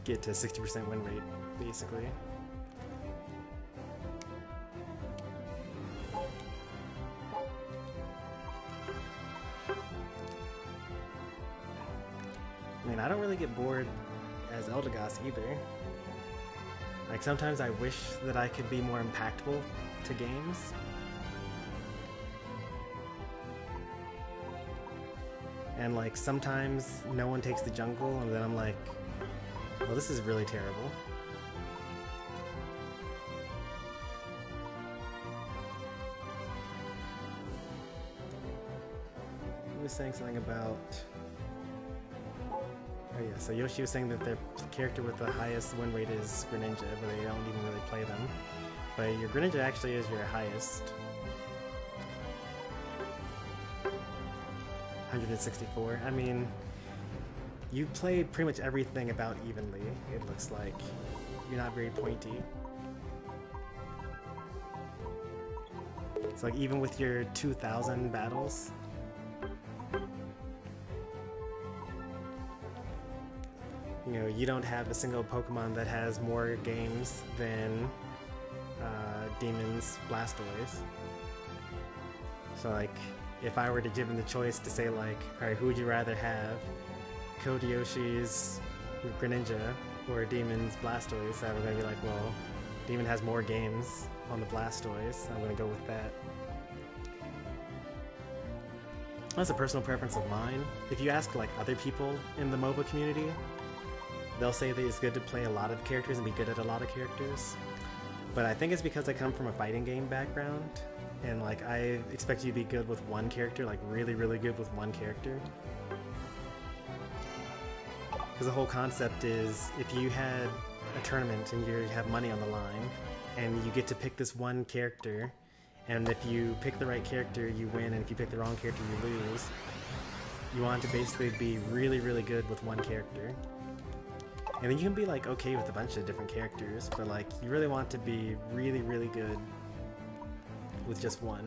get to 60% win rate, basically. I mean, I don't really get bored as Eldegoss either. Like, sometimes I wish that I could be more impactful to games. And like sometimes no one takes the jungle, and then I'm like, well, this is really terrible. He was saying something about, oh yeah, so Yoshi was saying that their character with the highest win rate is Greninja, but they don't even really play them. But your Greninja actually is your highest. 164. I mean, you play pretty much everything about evenly, it looks like. You're not very pointy. It's like even with your 2,000 battles, you know, you don't have a single Pokemon that has more games than Demon's Blastoise. So like, if I were to give him the choice to say like, alright, who would you rather have? Code Yoshi's Greninja or Demon's Blastoise? I'm gonna be like, well, Demon has more games on the Blastoise. I'm gonna go with that. That's a personal preference of mine. If you ask like other people in the MOBA community, they'll say that it's good to play a lot of characters and be good at a lot of characters. But I think it's because I come from a fighting game background. And like, I expect you to be good with one character, like really, really good with one character. Because the whole concept is, if you had a tournament and you have money on the line, and you get to pick this one character, and if you pick the right character, you win, and if you pick the wrong character, you lose. You want to basically be really, really good with one character. And then you can be like okay with a bunch of different characters, but like, you really want to be really, really good with just one.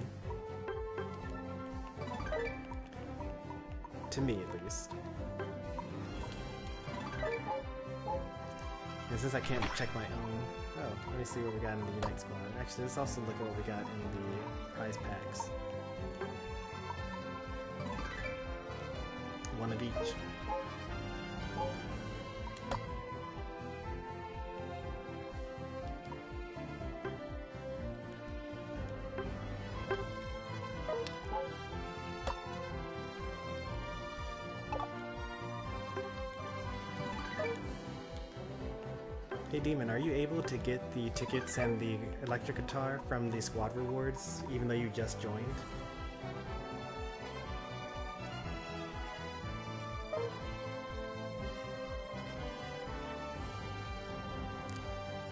To me, at least. And since I can't check my own... Oh, let me see what we got in the Unite Squad. Actually, let's also look at what we got in the prize packs. One of each. Hey Demon, are you able to get the tickets and the electric guitar from the squad rewards, even though you just joined?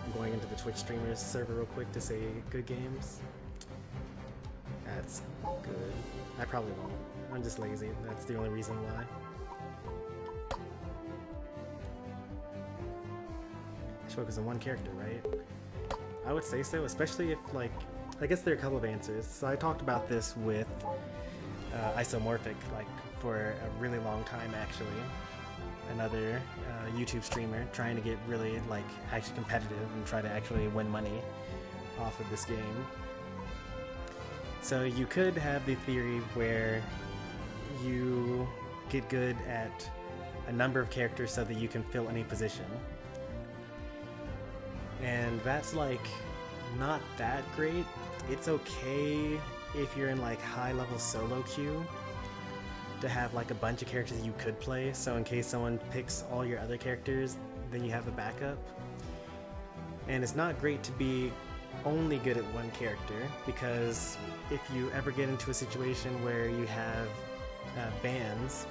I'm going into the Twitch streamers server real quick to say good games. That's good. I probably won't. I'm just lazy. That's the only reason why. Focus on one character, right? I would say so, especially if, like, I guess there are a couple of answers. So I talked about this with Isomorphic, like, for a really long time, actually. Another YouTube streamer trying to get really, like, actually competitive and try to actually win money off of this game. So you could have the theory where you get good at a number of characters so that you can fill any position. And that's like not that great. It's okay if you're in like high level solo queue to have like a bunch of characters you could play, so in case someone picks all your other characters, then you have a backup. And it's not great to be only good at one character, because if you ever get into a situation where you have bans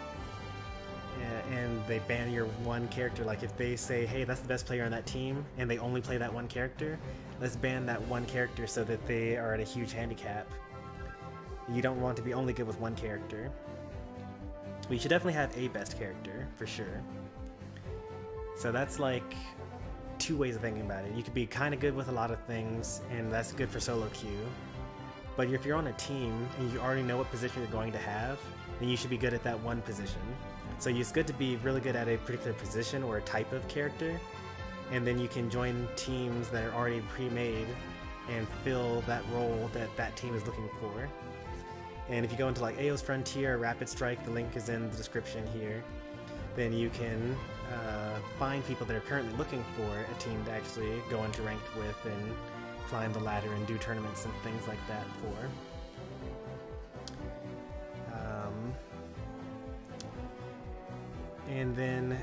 and they ban your one character, like if they say, hey, that's the best player on that team, and they only play that one character, let's ban that one character so that they are at a huge handicap. You don't want to be only good with one character. But you should definitely have a best character, for sure. So that's like two ways of thinking about it. You could be kind of good with a lot of things, and that's good for solo queue. But if you're on a team and you already know what position you're going to have, then you should be good at that one position. So it's good to be really good at a particular position or a type of character, and then you can join teams that are already pre-made and fill that role that that team is looking for. And if you go into like Aeos Frontier or Rapid Strike, the link is in the description here, then you can find people that are currently looking for a team to actually go into ranked with and climb the ladder and do tournaments and things like that for. And then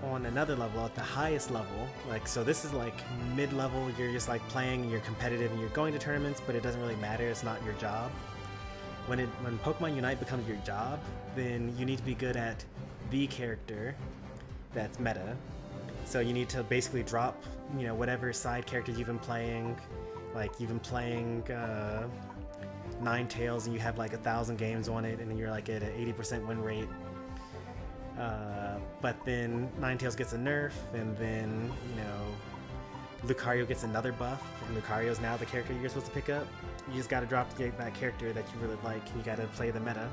on another level, at the highest level, like, so this is like mid-level, you're just like playing and you're competitive and you're going to tournaments, but it doesn't really matter, it's not your job. When Pokemon Unite becomes your job, then you need to be good at the character that's meta. So you need to basically drop, you know, whatever side characters you've been playing. Like you've been playing Ninetales and you have like 1,000 games on it and you're like at an 80% win rate. But then Ninetales gets a nerf, and then, you know, Lucario gets another buff, and Lucario's now the character you're supposed to pick up. You just gotta drop that character that you really like, and you gotta play the meta.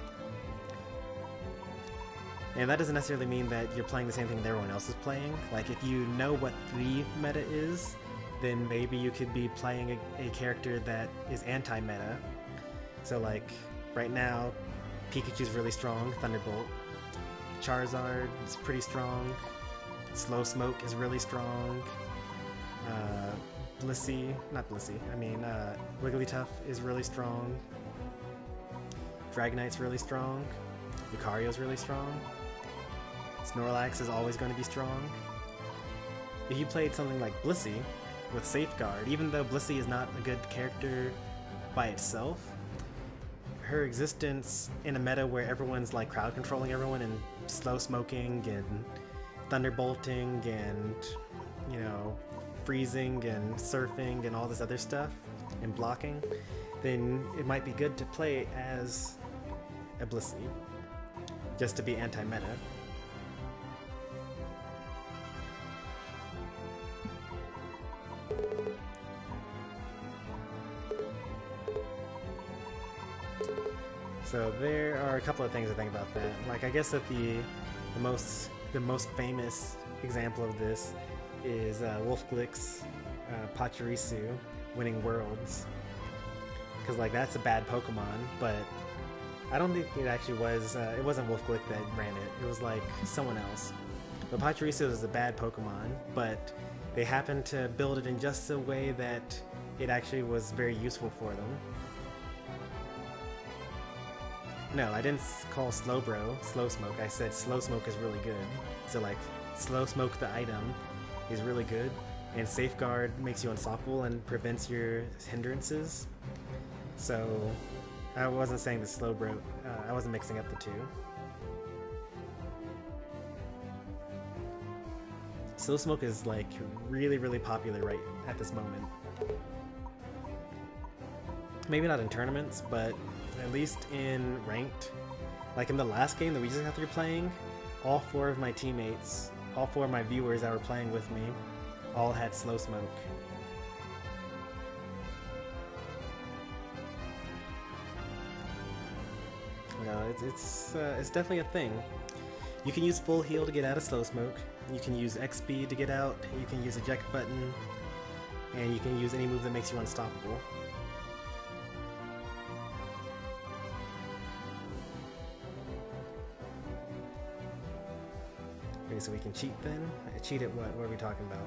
And that doesn't necessarily mean that you're playing the same thing that everyone else is playing. Like, if you know what the meta is, then maybe you could be playing a character that is anti-meta. So like, right now, Pikachu's really strong, Thunderbolt. Charizard is pretty strong. Slow Smoke is really strong. Wigglytuff is really strong. Dragonite's really strong. Lucario's really strong. Snorlax is always going to be strong. If you played something like Blissey with Safeguard, even though Blissey is not a good character by itself, her existence in a meta where everyone's like crowd controlling everyone and slow smoking and thunderbolting and, you know, freezing and surfing and all this other stuff and blocking, then it might be good to play as a Blissey, just to be anti-meta. So there are a couple of things to think about that. Like, I guess that the most famous example of this is Wolfglick's Pachirisu winning Worlds. Because, like, that's a bad Pokemon, but I don't think it actually was, it wasn't Wolfglick that ran it. It was, like, someone else. But Pachirisu is a bad Pokemon, but they happened to build it in just a way that it actually was very useful for them. No, I didn't call Slowbro Slowsmoke. I said Slowsmoke is really good. So, like, Slowsmoke the item is really good, and Safeguard makes you unstoppable and prevents your hindrances. So, I wasn't saying the Slowbro, I wasn't mixing up the two. Slowsmoke is, like, really, really popular right at this moment. Maybe not in tournaments, but at least in ranked. Like in the last game that we just got through playing, all 4 of my teammates, all 4 of my viewers that were playing with me, all had Slowsmoke. No, it's definitely a thing. You can use full heal to get out of Slowsmoke. You can use X speed to get out. You can use eject button, and you can use any move that makes you unstoppable. Okay, so we can cheat then? Cheat at what? What are we talking about?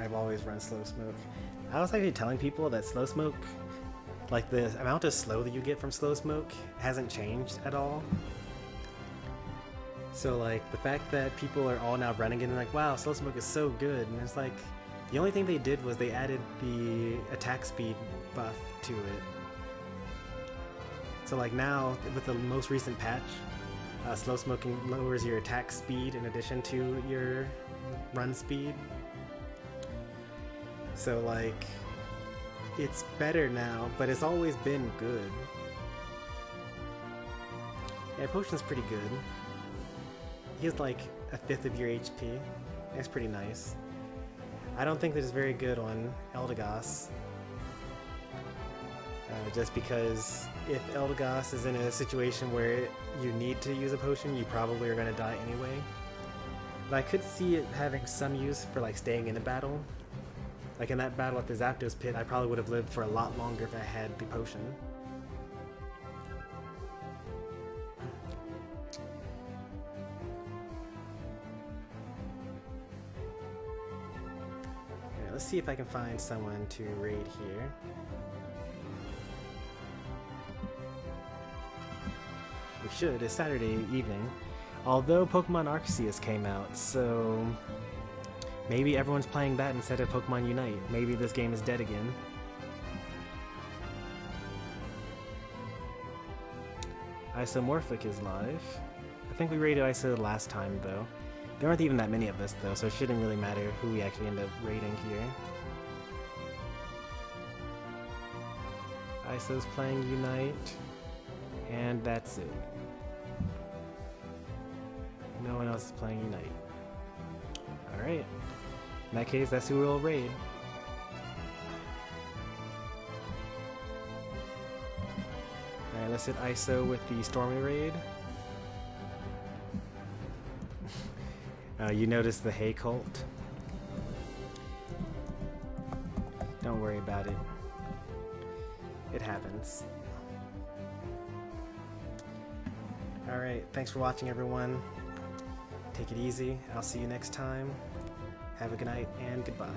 I've always run Slowsmoke. I was actually telling people that Slowsmoke, like the amount of slow that you get from Slowsmoke hasn't changed at all. So like the fact that people are all now running it and like, wow, Slowsmoke is so good, and it's like the only thing they did was they added the attack speed buff to it. So like now with the most recent patch, Slowsmoking lowers your attack speed in addition to your run speed. So like, it's better now, but it's always been good. Yeah, Potion's pretty good. He has like a 5th of your HP. That's pretty nice. I don't think that it's very good on Eldegoss. Just because if Eldegoss is in a situation where you need to use a potion, you probably are going to die anyway. But I could see it having some use for like staying in a battle. Like in that battle at the Zapdos pit, I probably would have lived for a lot longer if I had the potion. Alright, let's see if I can find someone to raid here. We should. It's Saturday evening. Although Pokemon Arceus came out, so maybe everyone's playing that instead of Pokemon Unite. Maybe this game is dead again. Isomorphic is live. I think we raided Iso last time though. There aren't even that many of us though, so it shouldn't really matter who we actually end up raiding here. Iso's playing Unite, and that's it. No one else is playing Unite. Alright. In that case, that's who we'll raid. Alright, let's hit ISO with the Stormy raid. You notice the hay cult? Don't worry about it. It happens. Alright, thanks for watching everyone. Take it easy. I'll see you next time. Have a good night and goodbye.